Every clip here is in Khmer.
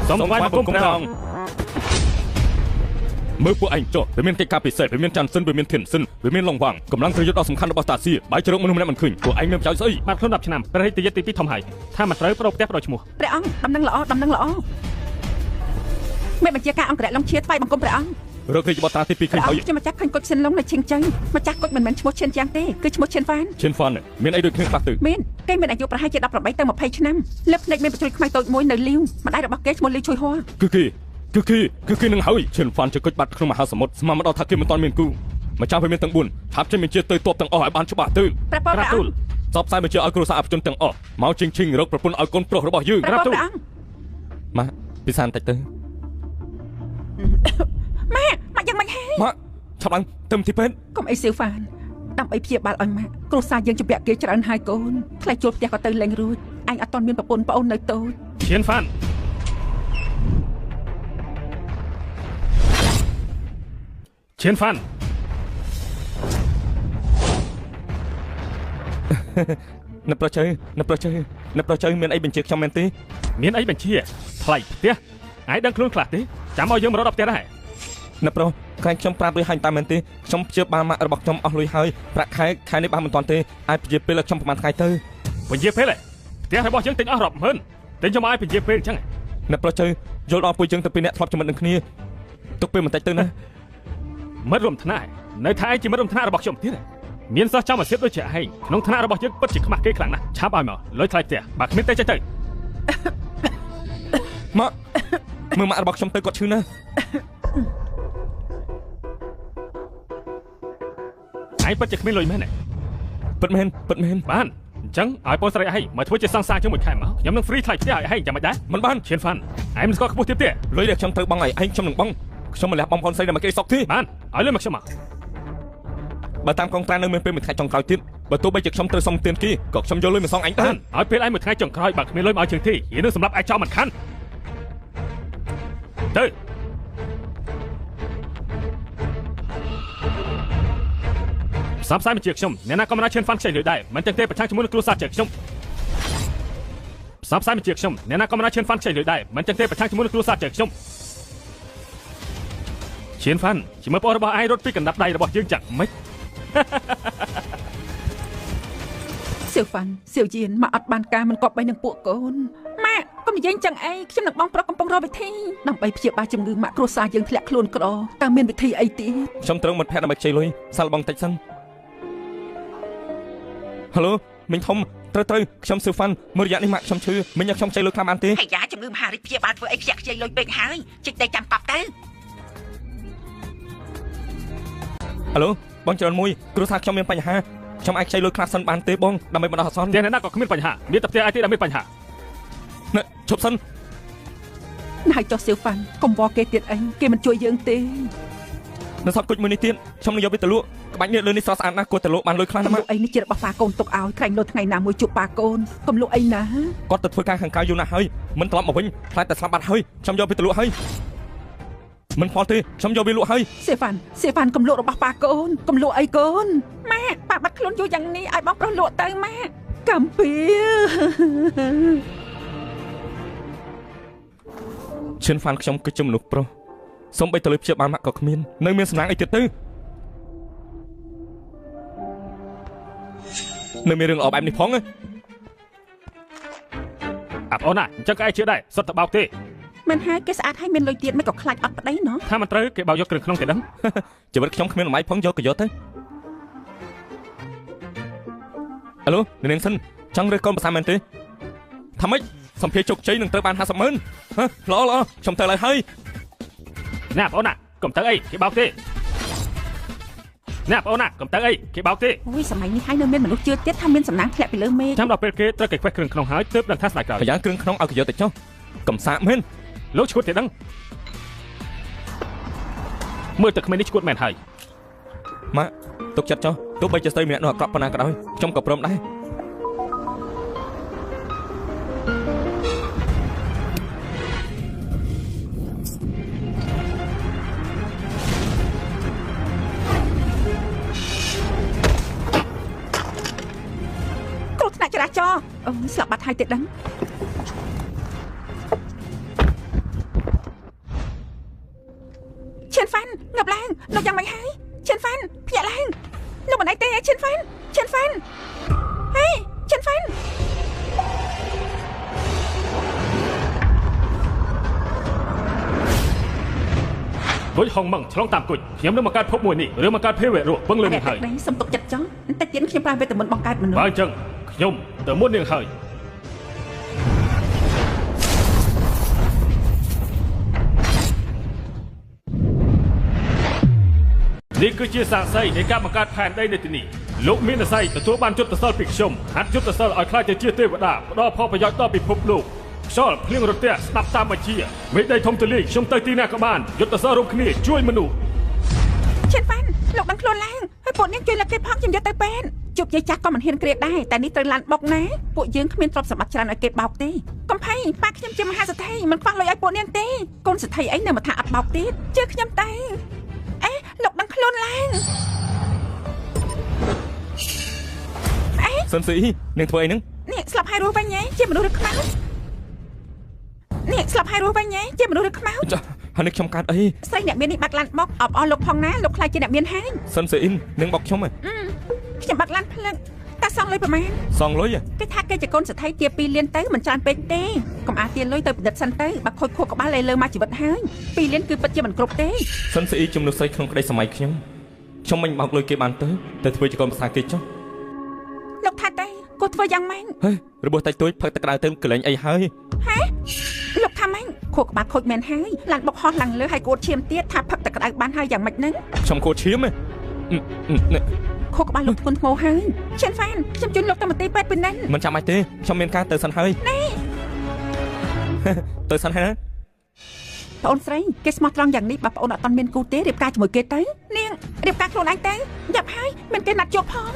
សូមថ្វាយបង្គំព្រះអង្គមើលពួកឯងចុះវាមានកិច្ចការពិសេសវាមានចាន់សិនវាមានធានសិនវាមានឡងវាំងកម្លាំងប្រយុទ្ធដ៏សំខាន់របស់តាស៊ីបាយជ្រោកមនុស្សម្នាក់មិនឃើញពួកឯងមានប្រយោជន៍ស្អីបាត់ខ្លួន10ឆ្នាំព្រះរាជយិត្តទី2ធំហើយថាមិនត្រូវប្រោផ្ទះប្រោឈ្មោះព្រះអង្គដំណឹងល្អដំណឹងល្អមេបញ្ជាការអង្គរៈឡុងឈៀថ្វាយបង្គំព្រះអង្គរករាជបុត្រាទី2ឃើញហើយខ្ញុំម្ចាស់ឃើញគុជសិនឡុងនៅឈិងជ័យម្ចាស់គុជមិនមែនឈ្មោះឈិនយ៉ាងទេគឺឈ្មោះឈិនហ្វានមានអីដូចគ្នាខ្លះទៅមានគេមានអាយុប្រហែលជា18ទៅ20ឆ្នាំលឹបភ្នែកមានបញ្ជួយខ្មៅតូចមួយនៅលីវម្ដាយរបស់គេឈ្មោះលីវជួយហួរគឺនឹងហើយឈិនហ្វានជាគុជបាត់ក្នុងមហាសមុទ្រស្មានមកដល់ថាគេមិនទាន់មានគូម្ចាស់វាមានទាំង4ឆាប់ចេញបញ្ជាទៅទ័ពទាំងអស់ឲ្យបានច្បាស់ទៅព្រះទូលសពផ្សាយបញ្ជាឲ្យគ្រួសារអភិជនទាំងអស់មកជិងរកប្រពន្ធឲ្យកូនប្រុសរបស់យើងព្រះទូលម៉ាក់ពិសានតិចទៅម៉ាក់យ៉ាងម៉េចហើយម៉ាក់ឆាប់ឡើងទៅទីពេទ្យកុំអីសៀវហ្វានដើម្បីព្យាបាលឲ្យម៉ាក់គ្រួសារយើងជំពាក់គេច្រើនហើយកូនថ្លៃជួលផ្ទះក៏ទៅលេងរួចអញអត់ទាន់មានប្រពន្ធប្អូននៅតូចឈៀនហ្វាននៅប្រជើមានអីបញ្ជាខ្ញុំមែនទេមានអីបញ្ជាថ្លៃផ្ទះឯងដឹងខ្លួនខ្លះទេចាំឲ្យយើងមករកដល់ផ្ទះដែរនៅប្រុសក្រែងខ្ញុំប្រាប់លុយហើយតាមមែនទេខ្ញុំព្យាបាលម៉ាក់របស់ខ្ញុំអស់លុយហើយប្រាក់ខែនេះបានមិនទាន់ទេអាចព្យាពេលឲ្យខ្ញុំប្រហែលថ្ងៃទៅព្យាពេលផ្ទះរបស់យើងទិញអស់រាប់ម៉ឺនទិញខ្ញុំឲ្យព្យាពេលអញ្ចឹងនៅប្រុសជើយល់ដល់ពួកយើងទៅពីអ្នកធ្លាប់ជាមួយនឹងគ្នាទុកពេលបន្តិចទៅណាមិត្តរួមថ្នាក់នៅថៃជាមិត្តរួមថ្នាក់របស់ខ្ញុំទៀតមានសិស្សចាំអាសៀបដូចជាឯងក្នុងថ្នាក់របស់យើងពិតជាខ្មាស់គេខ្លាំងណាស់ឆាប់ឲ្យមកលុយថ្លៃផ្ទះបើគ្មានទេចេះទៅមកមើលម៉ាក់របស់ខ្ញុំទៅគាត់ឈឺណាស់ឯងពិតជាគ្មានលុយមែនទេពិតមែនបានអញ្ចឹងឲ្យបងស្រីឯងមកធ្វើជាសង្សារជាមួយខែមកខ្ញុំនឹងហ្វ្រីថ្លៃផ្ទះឲ្យឯងចាំមិនដែរមិនបានឈៀនហ្វានឯងមិនស្គាល់ខ្ពស់ទៀតទេលុយដែលខ្ញុំត្រូវបង់ឲ្យឯងខ្ញុំនឹងបង់ខ្ញុំមិនលះបងប្អូនស្រីដើម្បីគេសុកទេបានឲ្យលុយមកខ្ញុំមកបើតាមកងត្រានៅមានពេលមួយថ្ងៃចុងក្រោយទៀតបើទោះបីជាខ្ញុំត្រូវសុំទានគេក៏ខ្ញុំយកលុយមកសងឯងដែរឲ្យពេលឯងមួយថ្ងៃចុងក្រោយបើគ្មានលុយមកឲ្យជើងទេវានឹងសម្រាប់ឯងចោលមិនខាន់ទៅផ្សព្វផ្សាយបញ្ជាខ្ញុំអ្នកណាក៏មិនអាចឈានហ្វាន់ខ្ចីលុយដែរមិនចឹងទេប្រឆាំងជាមួយនឹងគ្រួសារជើងខ្ញុំផ្សព្វផ្សាយបញ្ជាខ្ញុំអ្នកណាក៏មិនអាចឈានហ្វាន់ខ្ចីលុយដែរមិនចឹងទេប្រឆាំងជាមួយនឹងគ្រួសារជើងខ្ញុំឈានហ្វាន់ជាមើលបងរបស់ឯងរត់ពីកណ្ដាប់ដៃរបស់យើងចាក់ម៉េចសៀវហ្វាន់សៀវយៀនមកអត់បានការមិនគប្បីនឹងពួកកូនម៉ាក់កុំនិយាយចឹងអីខ្ញុំនឹងបងប្រុសកំពុងរកវិធីដើម្បីព្យាបាលជំងឺម៉ាក់គ្រួសារយើងធ្លាក់ខ្លួនក្រតើមានវិធីអីទៀតខ្ញុំត្រូវមិត្តភក្តិដើម្បីខ្ចីលុយសាល់បងតិចសិនហៅឡូមិញធំត្រូវខ្ញុំសៀវហ្វាន់មួយរយៈនេះម៉ាក់ខ្ញុំឈឺមិញឲ្យខ្ញុំខ្ចីលុយខ្លះបានទេអាយ៉ាជំងឺមហារីកព្យាបាលធ្វើអីខ្ចីលុយពេកហើយជិះតែចាំកប់ទៅហៅឡូបងច្រើនមួយគ្រួសារខ្ញុំមានបញ្ហាខ្ញុំអាចខ្ចីលុយខ្លះសិនបានទេបងដើម្បីបណ្ដោះអាសន្នតែអ្នកណាក៏គ្មានបញ្ហាមានតែផ្ទះឯទៀតដែលមានបញ្ហាណែជប់សិនហើយចុះសៀវហ្វាន់កុំវល់គេទៀតអីគេមិនជួយយើងទេនៅសពគុជមួយនេះទៀតខ្ញុំនឹងយកវាទៅលក់ក្បាច់នេះលើនេះស្រស់ស្អាតណាស់គាត់ទៅលក់បានលុយខ្លះណាស់មកអីនេះជារបស់ប៉ាកូនទុកឲ្យក្រែងលុយថ្ងៃណាមួយជួបប៉ាកូនកុំលក់អីណាគាត់ទៅធ្វើការខាងក្រៅយូរណាស់ហើយមិនត្រឡប់មកវិញខ្លាចតែស្លាប់បាត់ហើយខ្ញុំយកវាទៅលក់ហើយមិនផលទេខ្ញុំយកវាលក់ហើយសៀវ៉ាន់កុំលក់របស់ប៉ាកូនកុំលក់អីកូនម៉ាក់ប៉ាបាត់ខ្លួនយូរយ៉ាងនេះឲ្យបងប្រុសលក់ទៅម៉ាក់កំពីឈិនហ្វានខ្ញុំគឺជាមនុស្សប្រុសសូមបីទៅលើព្យាបាលម៉ាក់ក៏គ្មាននៅមានសំណាងអីទៀតទៅនៅមានរឿងអបបែបនេះផងអាប់អូនណាអញ្ចឹងក៏ឯងជឿដែរសុទ្ធតែបោកទេមិនហើយគេស្អាតហើយមានលុយទៀតមិនក៏ខ្លាចអត់ប្តីណោះថាមិនត្រូវគេបោកយកគ្រឿងក្នុងគេដឹងជីវិតខ្ញុំគ្មានតម្លៃផងយកក៏យកទៅហៅឡូនាងសិនចង់រើសកូនប្រសាមែនទេថាម៉េចសម្ភារជោគជ័យនឹងត្រូវបាន50ម៉ឺនល្អខ្ញុំទៅឡើយហើយណែបងអូនណាកុំទៅអីគេបោកទេណែបងអូនណាកុំទៅអីគេបោកទេអូយសម័យនេះហើយនៅមានមនុស្សជឿទៀតថាមានសំណាងធ្លាក់ពីលើមេឃចាំដល់ពេលគេត្រូវគេខ្វេះគ្រឿងក្នុងហើយទើបដឹងថាស្ដាយក្រោយប្រយ៉ាងគ្រឿងក្នុងឲ្យគេយកទៅចុះកំសាកមែនលោកឈួតទេដឹងមើលតែក្មេងនេះឈួតមែនហើយម៉ាក់ទុកចិត្តចុះទោះបីជាស្រីម្នាក់នោះអាក្រក់ប៉ុណ្ណាក៏ដោយខ្ញុំក៏ព្រមដែរចរាចរណ៍ស្លាប់បាត់ហើយទៀតដឹង រួចហុងម៉ងឆ្លងតាមគុជខ្ញុំនឹងមកកើតភពមួយនេះឬមកកើតភេវៈរស់ពឹងលើនឹងហើយសំទុកចិត្តចង់តែទៀតខ្ញុំប្រើវេទមន្តបង្កើតមនុស្សបើអញ្ចឹងខ្ញុំទៅមុននាងហើយនេះគឺជាសាក្សីនៃការបង្កើតផែនដីនៅទីនេះលោកមានអាស័យទទួលបានយុទ្ធសាស្ត្រពីខ្ញុំហាត់យុទ្ធសាស្ត្រឲ្យខ្លាចទៅជាទេវតាផ្ដល់ផលប្រយោជន៍ដល់ពិភពលោកខ្យល់ភ្លៀងរន្ទះស្ដាប់តាមបញ្ជាមេដីធំទូលាយខ្ញុំទៅទីណាក៏បានយុទ្ធសាស្ត្ររួមគ្នាជួយមនុស្សឈិនវ៉ាន់លោកបានខ្លួនឡើងហើយពួកនាងជួយលើកគេផងខ្ញុំយកទៅពេទ្យជប់យាយចាស់ក៏មិនហ៊ានក្រៀតដែរតែនេះត្រូវឡានបុកណាពួកយើងគ្មានទ្រព្យសម្បត្តិច្រើនឲ្យគេបោកទេកំភៃប៉ាខ្ញុំជាមហាសេដ្ឋីមិនខ្វះលុយឲ្យពួកនាងទេកូនសេដ្ឋីអីនៅមកថាអត់បោកទៀតជឿខ្ញុំទៅអេលោកបានខ្លួនឡើងសិនស៊ីនាងធ្វើអីហ្នឹងនេះស្លាប់ហើយរស់វិញហ៎ជាមនុស្សឬខ្មៅនេះស្លាប់ហើយរស់វិញហ៎ជាមនុស្សឬខ្មៅចាហើយនេះខ្ញុំកាត់អីស្រីអ្នកមាននេះបាត់ឡានបុកអបអរលោកផងណាលោកខ្លាចជាអ្នកមានហើយសិនស៊ីនឹងបុកខ្ញុំហ៎ខ្ញុំបាត់ឡានភ្លឹកតែសងលុយប្រហែលសងលុយគេថាគេជាកូនសេដ្ឋីទា2លានទៅមិនច្រើនពេកទេកុំអាទាលុយទៅពិនិត្យសិនទៅបើខូចខួរក្បាលលើមកជីវិតហើយ2លានគឺពិតជាមិនគ្រប់ទេសិនស៊ីជំនួសស្រីក្នុងក្តីសម័យខ្ញុំមិនបោកលុយគេបានទៅធ្វើជាកូនប្រសាគេចុះលោកថាតែគួរធ្វើយ៉ាងម៉េចហេរបស់តែទួយផឹកទឹកក្តៅទៅកលែងអីហើយហេលោកថាម៉េចខួរក្បាលខូចមែនហើយឡានបុកហោះឡើងលើហើយគួតឈាមទៀតថាផឹកទឹកក្តៅបានហើយយ៉ាងម៉េចហ្នឹងខ្ញុំគួតឈាមហ៎ខួរក្បាលលោកធ្ងន់ធ្ងរហើយឈិនហ្វានខ្ញុំជូនលោកទៅមន្ទីរពេទ្យពេលហ្នឹងមិនចាំបាច់ទេខ្ញុំមានការទៅសិនហើយទៅសិនហើយណាបងអូនស្រីគេស្មោះត្រង់យ៉ាងនេះបើបងអូនអត់ទាន់មានគូទេរៀបការជាមួយគេទៅនាងរៀបការខ្លួនឯងទៅយ៉ាប់ហើយមិនគេណាត់ជួបផង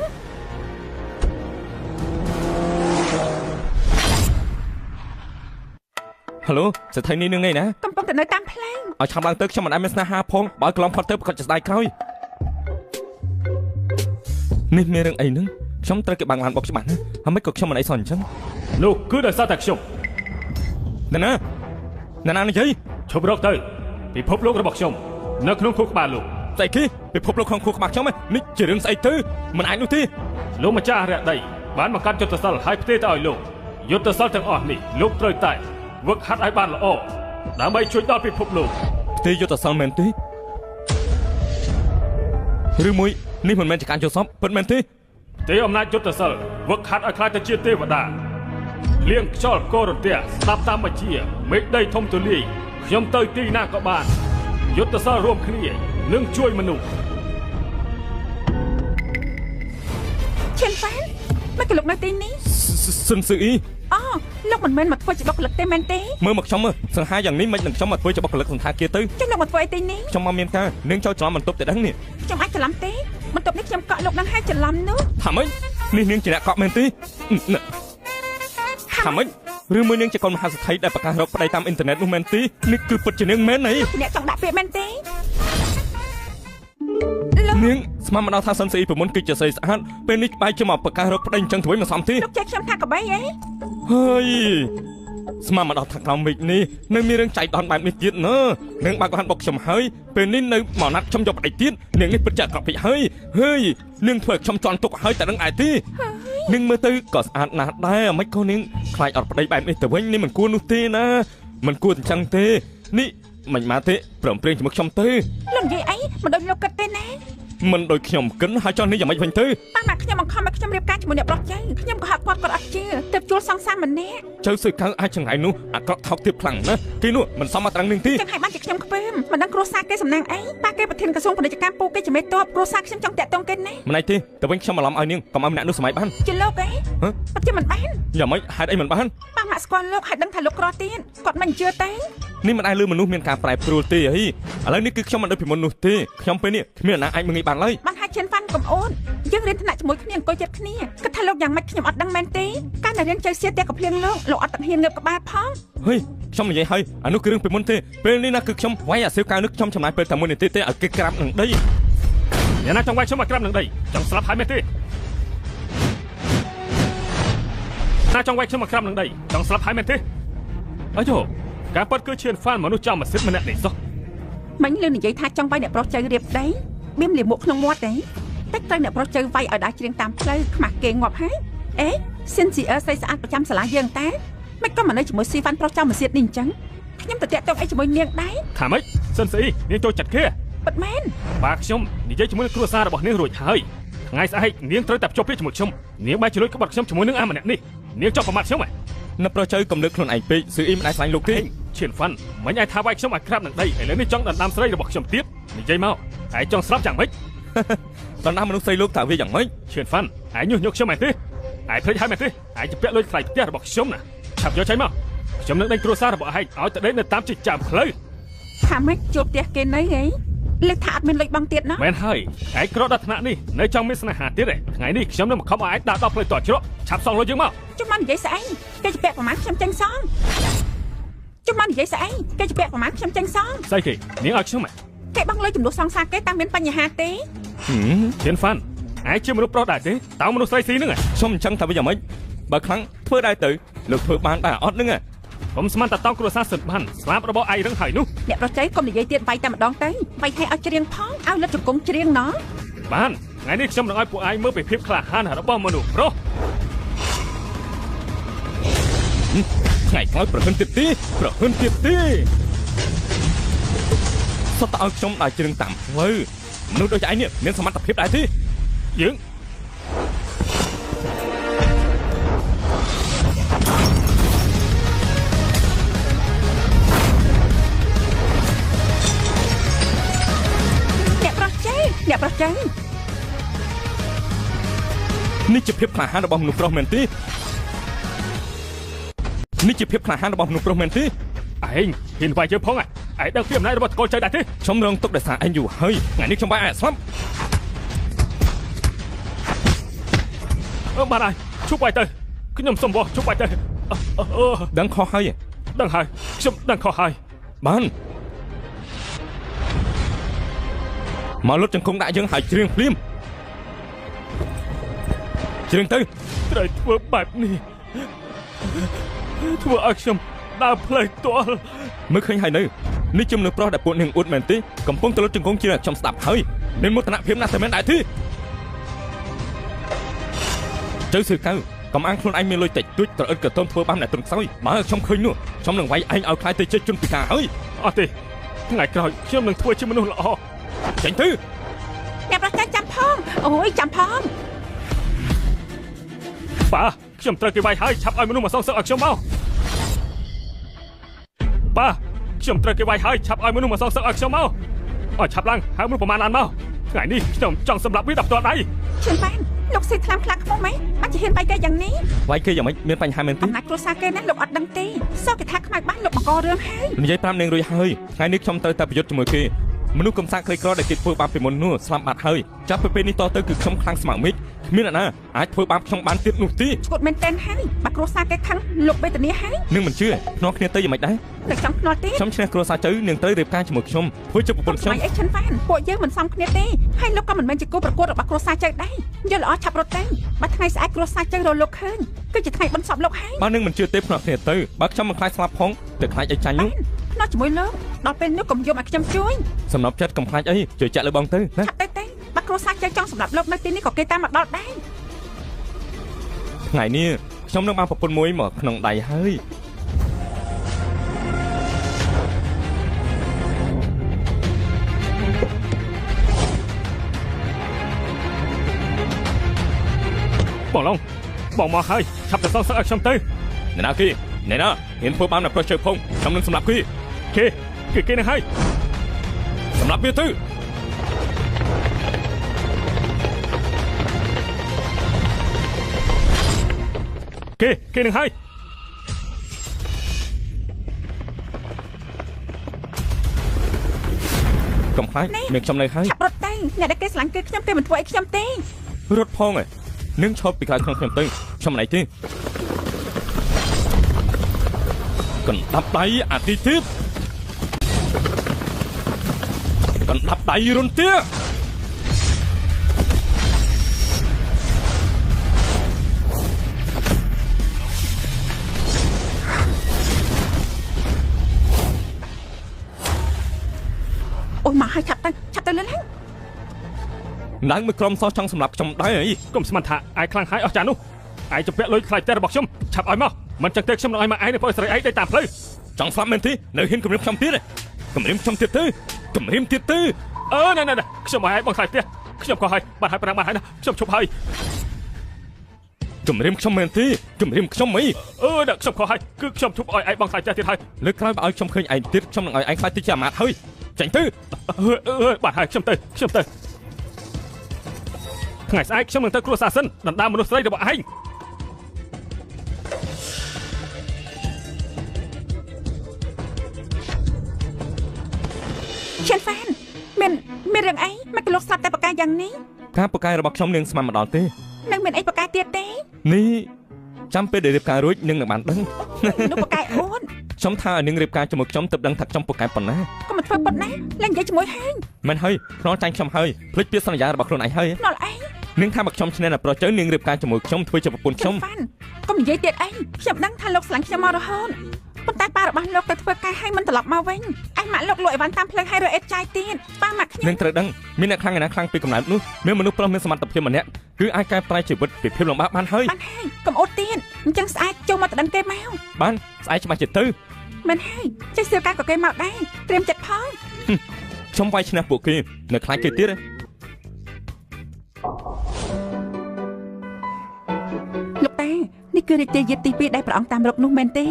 ហៅឡូសេដ្ឋីនេះនឹងឯណាកំពុងតែនៅតាមផ្លូវឲ្យឆាប់ឡើងទៅខ្ញុំមិនអាចមានស្នេហាផងបើកន្លងផុតទៅប្រកាសជាស្ដាយក្រោយនេះមានរឿងអីហ្នឹងខ្ញុំត្រូវគេបាំងឡានបុកច្បាស់ណាហើយមិនក៏ខ្ញុំមិនអីសោះអញ្ចឹងនោះគឺដោយសារតែខ្ញុំណានិយាយឈប់រកទៅពិភពលោករបស់ខ្ញុំនៅក្នុងខួរក្បាលលោកស្អីគេពិភពលោកក្នុងខួរក្បាលខ្ញុំនេះជារឿងស្អីទៅមិនអាចនោះទេលោកម្ចាស់អរិយដីបានបង្កើតយុទ្ធសាស្ត្រឲ្យផ្ទេរទៅឲ្យលោកយុទ្ធសាស្ត្រទាំងអស់នេះលោកត្រូវតែវឹកហាត់ឲ្យបានល្អដើម្បីជួយដល់ពិភពលោកផ្ទេរយុទ្ធសាស្ត្រមែនទេឬមួយនេះមិនមែនជាការយល់សប្តិពិតមែនទេទេអំណាចយុទ្ធសាស្ត្រវឹកហាត់ឲ្យខ្លាចទៅជាទេវតាលៀងខ្យល់កោរន្ទះស្ដាប់តាមបញ្ជាមេឃដីធំទូលាយខ្ញុំទៅទីណាក៏បានយុទ្ធសាស្ត្ររួមគ្នានឹងជួយមនុស្សឈិនហ្វានមកគេលោកនៅទីនេះសិនស៊ឺអ៊ីអូលោកមិនមែនមកធ្វើជាបុគ្គលិកទេមែនទេមើលមកខ្ញុំសង្ហាយ៉ាងនេះមិននឹងខ្ញុំមកធ្វើជាបុគ្គលិកសន្តាគារទៅខ្ញុំលោកមកធ្វើអីទីនេះខ្ញុំមកមានការនឹងចូលច្រឡំបន្ទប់ទៅដឹងនេះខ្ញុំអាចច្រឡំទេបន្ទប់នេះខ្ញុំកក់លោកនឹងហើយច្រឡំនោះថាម៉េចនេះនាងជាអ្នកកក់មែនទេថាម៉េចឬមួយនាងជាកូនមហាសេដ្ឋីដែលប្រកាសរកប្តីតាមអ៊ីនធឺណិតនោះមែនទេនេះគឺពិតជានាងមែនអីអ្នកចង់ដាក់ពាក្យមែនទេនាងស្មានមកដល់ថាសិនស៊ីប្រមុនគឺជាស្រីស្អាតពេលនេះបែរជាមកប្រកាសរកប្តីអញ្ចឹងទៅវិញមិនសមទេលោកចេះខ្ញុំថាកបីអីហើយស្មានមកដល់ថាក្រោមមេឃនេះនៅមានរឿងចៃដន្យបែបនេះទៀតណានាងបើកបានបុកខ្ញុំហើយពេលនេះនៅមកណាត់ខ្ញុំយកប្តីទៀតនាងនេះពិតជាអាក្រក់ពេកហើយនាងធ្វើខ្ញុំជន់ទុកហើយតែនឹងឯទេនាងមើលទៅក៏ស្អាតណាស់ដែរមិនក៏នាងខ្លាចអត់ប្តីបែបនេះទៅវិញនេះមិនគួរនោះទេណាមិនគួរអញ្ចឹងទេនេះមិនមកទេព្រមព្រៀងជាមួយខ្ញុំទៅលោកនិយាយអីមិនដូចលោកគិតទេណាមិនដូចខ្ញុំគិតហើយចុះនេះយ៉ាងម៉េចវិញទៅបានមកខ្ញុំបង្ខំឲ្យខ្ញុំរៀបការជាមួយអ្នកប្រុសចៅខ្ញុំក៏ហាក់គាត់អត់ជឿទៅជួលសង្សារម្នាក់ចៅសើកៅអាចចង្រៃនោះអាក្រក់ថោកទៀតខ្លាំងណាស់គេនោះមិនសមមកត្រង់នឹងទេចឹងហើយបានជាខ្ញុំខ្ពើមមិនដឹងគ្រួសារគេសំណាងអីប៉ាគេប្រធានក្រសួងពាណិជ្ជកម្មពូគេជាមេតបគ្រួសារខ្ញុំចង់តាក់ទងគេណាមិនអីទេតែវិញខ្ញុំអារម្មណ៍ឲ្យនាងកុំឲ្យម្នាក់នោះសម័យបានជាលោកអីប៉ាជាមិនបានយ៉ាងម៉េចហេតុអីមិនបានប៉ាមកស្គាល់លោកហើយដឹងថាលោកក្រទៀតគាត់មិនជឿទេនេះមិនដែលលឺមនុស្សមានការប្រែប្រួលទេអីឥឡូវនេះគឺខ្ញុំមិនដូចពីមុននោះទេខ្ញុំពេលនេះគ្មានអ្នកណាអាចមើលងាយបានឡើយបានហាច់ឈិនវ៉ាន់កំអូនយើងរៀនថ្នាក់ជាមួយគ្នាអង្គុយចិត្តគ្នាគិតថាលោកយ៉ាងម៉េចខ្ញុំអត់ដឹងមែនទេកាលតែរៀនចៅសៀតតែកំភ្លៀងលោកអត់ទាំងហ៊ានងើបក្បាលផងហេខ្ញុំនិយាយហើយអានោះគឺរឿងពីមុនទេពេលនេះណាគឺខ្ញុំវាយអាសៀវកៅនេះខ្ញុំចំណាយពេលតែ1នាទីទេឲ្យគេក្រាបនឹងដីអ្នកណាចង់វាយខ្ញុំមកក្រាបនឹងដីចង់ស្លាប់ហើយមែនទេណាចង់វាយខ្ញុំមកក្រាបនឹងដីចង់ស្លាប់ហើយមែនទេអីយោការប៉ັດគឺឈានហ្វានមនុស្សចំអាសិតម្នាក់នេះសោះមិញលឺនិយាយថាចង់វាយអ្នកប្រុសចៅរៀបដីបៀមលាមកក្នុងមាត់ទេតែត្រូវអ្នកប្រុសចៅវាយឲ្យដើរច្រៀងតាមផ្លូវខ្មាស់គេងាប់ហើយអេស៊ីនស៊ីអឺស្រីស្អាតប្រចាំសាលាយើងតាមិនក៏មកនៅជាមួយស៊ីវ៉ាន់ប្រុសចំអាសិតនេះអញ្ចឹងខ្ញុំទៅតាក់ទងអីជាមួយនាងដែរថាម៉េច សិនស្អីនាងចូលចាត់គេ ពិតមែន បាទខ្ញុំនិយាយជាមួយនឹងគ្រួសាររបស់នាងរួចហើយថ្ងៃស្អែកនាងត្រូវតែភ្ជាប់ពាក្យជាមួយខ្ញុំនាងបែរជាលួចក្បត់ខ្ញុំជាមួយនឹងអាម្នាក់នេះនាងចង់ប្រមាថខ្ញុំហ៎នៅប្រុសចៅកំលើកខ្លួនឯងពេកស៊ឺអ៊ីមិនអាចស្លាញ់លោកទេឈៀនហ្វាន់មិញឯងថាវាយខ្ញុំឲ្យក្រាបនឹងដីឥឡូវនេះចង់ដណ្ដើមស្រីរបស់ខ្ញុំទៀតនិយាយមកឯងចង់ស្លាប់យ៉ាងម៉េចដណ្ដើមមនុស្សស្រីលោកថាវាយ៉ាងម៉េចឈៀនហ្វាន់ឯងញុះញង់ខ្ញុំមែនទេឯងភ្លេចហើយមែនទេឯងជាពាក់លុយថ្លៃផ្ទះរបស់ខ្ញុំណាឆាប់យកចេញមកខ្ញុំនឹងដេញគ្រួសាររបស់ឯងឲ្យទៅដេញនៅតាមចិញ្ចើមផ្លូវថាម៉េចជួបផ្ទះគេណីហីលេខថាអត់មានលុយបង់ទៀតណាមែនហើយឯងក្រដល់ថ្នាក់នេះនៅចង់មានស្នេហាទៀតទេថ្ងៃនេះខ្ញុំនឹងមកខំឲ្យឯងដាក់ដល់ផ្លូវតច្រកឆាប់សងលុយយើងមកជុំមកនិយាយស្អីគេជាពាក់ប្រមាណខ្ញុំចេញសងជុំមកនិយាយស្អីគេជាពាក់ប្រមាណខ្ញុំចេញសងស្អីគេនាងឲ្យខ្ញុំគេបង់លុយចំនួនសងសាគេតាំងមានបញ្ហាទេឈៀនហ្វាន់ឯងជាមនុស្សប្រុសដែរទេតើមនុស្សស្រីស៊ីហ្នឹងខ្ញុំអញ្ចឹងថាវាយ៉ាងម៉េចបើខ្លាំងធ្វើដែរទៅលោកធ្វើបានដែរអត់ហ្នឹងខ្ញុំស្មានតែតង់គ្រួសារសិនបានស្លាប់របស់ឯងរឹងហើយនោះអ្នកប្រជ័យកុំនិយាយទៀតវាយតែម្ដងទៅវាយឲ្យច្រៀងផងឲ្យលិតជង្គង់ច្រៀងណោះបានថ្ងៃនេះខ្ញុំនឹងឲ្យពួកឯងមើលពីភាពក្លាហានរបស់មនុស្សប្រុសថ្ងៃក្រោយប្រហិនទៀតទេសុទ្ធតែឲ្យខ្ញុំដើរច្រៀងតាមផ្លូវមនុស្សដូចឯងនេះមានសមត្ថភាពដែរទេយើងអ្នកប្រជ័យនេះជាភាពក្លាហានរបស់មនុស្សប្រុសមែនទេនេះជាភាពក្លាហានរបស់មនុស្សប្រុសមែនទេឯងហ៊ានវាយយើងផងឯងដឹងពីអំណាចរបស់តកូលចៅដែរទេខ្ញុំរងទុកដោយសារឯងយូរហើយថ្ងៃនេះខ្ញុំបាយឯងស្លាប់បានហើយជប់បាយទៅខ្ញុំសុំបោះជប់បាយទៅដឹងខុសហើយខ្ញុំដឹងខុសហើយបានមកលុតចង្គង់ដាក់យើងហើយច្រៀងភ្លាមច្រៀងទៅត្រូវធ្វើបែបនេះធ្វើឲ្យខ្ញុំដើរផ្លូវទាល់មើលឃើញហើយនៅនេះជាមនុស្សប្រុសដែលពួកនាងអួតមែនទេកំពុងទៅលុតចង្គង់ច្រៀងឲ្យខ្ញុំស្ដាប់ហើយមានមោទនភាពណាស់តែមែនដែរទេចៅសឿកៅកំអាំងខ្លួនឯងមានលុយតិចតួចត្រអិតក៏តន់ធ្វើបាបអ្នកត្រង់ខ្សោយបើខ្ញុំឃើញនោះខ្ញុំនឹងវាយឯងឲ្យខ្លាចទៅជាជនពិការហើយអត់ទេថ្ងៃក្រោយខ្ញុំនឹងធ្វើជាមនុស្សល្អចេញទៅអ្នកប្រចាំចាំផងអូយចាំផងបាទខ្ញុំត្រូវគេវាយហើយឆាប់ឲ្យមនុស្សមកសងសឹកឲ្យខ្ញុំមកបាទខ្ញុំត្រូវគេវាយហើយឆាប់ឲ្យមនុស្សមកសងសឹកឲ្យខ្ញុំមកឲ្យឆាប់ឡើងហៅមនុស្សប្រមាណអានមកថ្ងៃនេះខ្ញុំចង់សម្លាប់វាដល់ផ្ទាល់ដៃឈឿនបានលោកស៊ីថ្លាមខ្លាក់ខ្មុំម៉េចបាច់ជាហ៊ានវាយគេយ៉ាងនេះវាយគេយ៉ាងម៉េចមានបញ្ហាមែនទេអំណាចគ្រួសារគេណាលោកអត់ដឹងទេសោះគេថាខ្មៅបានលោកបង្ករឿងហើយនិយាយប្រាប់នាងរួចហើយថ្ងៃនេះខ្ញុំត្រូវតែប្រយុទ្ធជាមួយគេមនុស្សកំសាកក្រីក្រដែលគេធ្វើបាបពីមុននោះស្លាប់បាត់ហើយចាប់ពីពេលនេះតទៅគឺខ្ញុំខ្លាំងស្មារតីគ្មានអ្នកណាអាចធ្វើបាបខ្ញុំបានទៀតនោះទេឈួតមែនតែនហើយបាក់គ្រួសារគេខឹងលោកវេទនាហើយនឹងមិនជឿភ្នាល់គ្នាទៅយ៉ាងម៉េចដែរតែចង់ភ្នាល់ទេខ្ញុំឈ្នះគ្រួសារចៅនឹងត្រូវរៀបការជាមួយខ្ញុំធ្វើជាប្រពន្ធខ្ញុំអីឈិនហ្វានពួកយើងមិនសមគ្នាទេហើយលោកក៏មិនមែនជាគូប្រកួតរបស់គ្រួសារចៅដែរយល់ល្អឆាប់រត់ទៅបើថ្ងៃស្អែកគ្រួសារចៅរលោកឃើញគឺជាថ្ងៃបន្សពលោកហើយបើនឹងមិនជឿទេភ្នាល់គ្នាទៅបើខ្ញុំមិនខ្លាចស្លាប់ផងតែខ្លាចឲ្យចាញ់នោះភ្នាល់ជាមួយលោកដល់ពេលនេះកុំយកឲ្យខ្ញុំជួយសំណប់ចិត្តកំខ្លាចអីជួយចាក់លើបងទៅណាឆាប់ទៅបើគ្រួសារចៅចង់សម្រាប់លោកនៅទីនេះក៏គេតាមមកដល់ដែរថ្ងៃនេះខ្ញុំនឹងបានប្រពន្ធមួយមកក្នុងដៃហើយបងឡុងបងមកហើយឆាប់ទៅសងសឹកឲ្យខ្ញុំទៅអ្នកណាគេហ៊ានធ្វើបាបអ្នកប្រុសជើផងខ្ញុំនឹងសម្លាប់គេនឹងហើយសម្លាប់វាទៅគេនឹងហើយកំខ្លាចមានខ្ញុំនៅហើយឆាប់រត់ទៅអ្នកដែលគេស្រឡាញ់គឺខ្ញុំគេមិនធ្វើអីខ្ញុំទេរត់ផងឯងនឹងឈប់ពីក្រោយក្នុងខ្ញុំទៅខ្ញុំមិនអីទេកណ្ដាប់ដៃអាទិទៀតកណ្ដាប់ដៃរុនទៀតអូយមកឲ្យឆាប់ទៅលឿនហើយឡើងមួយក្រុមសោះចង់សម្រាប់ខ្ញុំដែរអីកុំស្មានថាឯងខ្លាំងហើយអស់ចានោះឯងទៅពាក់លុយខ្លាចតែរបស់ខ្ញុំឆាប់ឲ្យមកមិនចឹងទេខ្ញុំនឹងឲ្យមកឯងនៅព្រោះស្រីឯងដេកតាមផ្លូវចង់ស្លាប់មែនទេនៅហ៊ានគំរាមខ្ញុំទៀត គម្រាមខ្ញុំទៀតទៅគម្រាមទៀតទៅណែខ្ញុំឲ្យបងខ្លាចផ្ទះខ្ញុំក៏ឲ្យបាត់ហើយប្រាំងបាត់ហើយណាខ្ញុំឈប់ហើយគម្រាមខ្ញុំមែនទេគម្រាមខ្ញុំអីដាក់ខ្ញុំក៏ឲ្យគឺខ្ញុំឈប់ឲ្យឯងបងខ្លាចផ្ទះទៀតហើយលើកក្រោយបើឲ្យខ្ញុំឃើញឯងទៀតខ្ញុំនឹងឲ្យឯងខ្លាចទៅជាអាមាត្យហើយចាញ់ទៅបាត់ហើយខ្ញុំទៅថ្ងៃស្អែកខ្ញុំនឹងទៅគ្រួសារសិនដណ្ដើមមនុស្សស្រីរបស់ឯងឈិនហ្វានមានរឿងអីមកលោកស្លាប់តែប្រកាសយ៉ាងនេះការប្រកាសរបស់ខ្ញុំនាងស្មានមកដល់ទេនឹងមានអីប្រកាសទៀតទេនេះចាំពេលដែលរៀបការរួចនាងនឹងបានដឹងនោះប្រកាសអូនខ្ញុំថាឲ្យនាងរៀបការជាមួយខ្ញុំទើបដឹងថាខ្ញុំប្រកាសប៉ុណ្ណាកុំធ្វើប៉ុណ្ណាឡើងនិយាយជាមួយហាងមិនហើយខ្នល់ចាញ់ខ្ញុំហើយភ្លេចពាក្យសន្យារបស់ខ្លួនឯងហើយខ្នល់អីនាងថាបើខ្ញុំឈ្នះណាប្រុសចៅនាងរៀបការជាមួយខ្ញុំធ្វើជាប្រពន្ធខ្ញុំកុំនិយាយទៀតអីខ្ញុំដឹងថាលោកស្រឡាញ់ខ្ញុំមករហូតប៉ុន្តែប៉ារបស់លោកទៅធ្វើការឲ្យមិនត្រឡប់មកវិញឯងម៉ាក់លោកលក់អីវ៉ាន់តាមផ្លូវឲ្យរអេតចាយទៀតប៉ាម៉ាក់ខ្ញុំនាងត្រូវដឹងមានអ្នកខ្លាំងណាស់ខ្លាំងពីកំណើតនោះមានមនុស្សប្រុសមានសមត្ថភាពម្នាក់គឺអាចកែប្រែជីវិតពីភាពលំបាកបានហើយកុំអត់ទៀតអញ្ចឹងស្អែកចូលមកទៅដឹងគេមកបានស្អែកច្បាស់ចិត្តទៅមិនហើយចេះសៀវការក៏គេមកដែរត្រៀមចិត្តផងខ្ញុំវាយឈ្នះពួកគេនៅខ្លាចគេទៀតលោកតានេះគឺរាជយាទទី2ដែលព្រះអង្គតាមរកនោះមែនទេ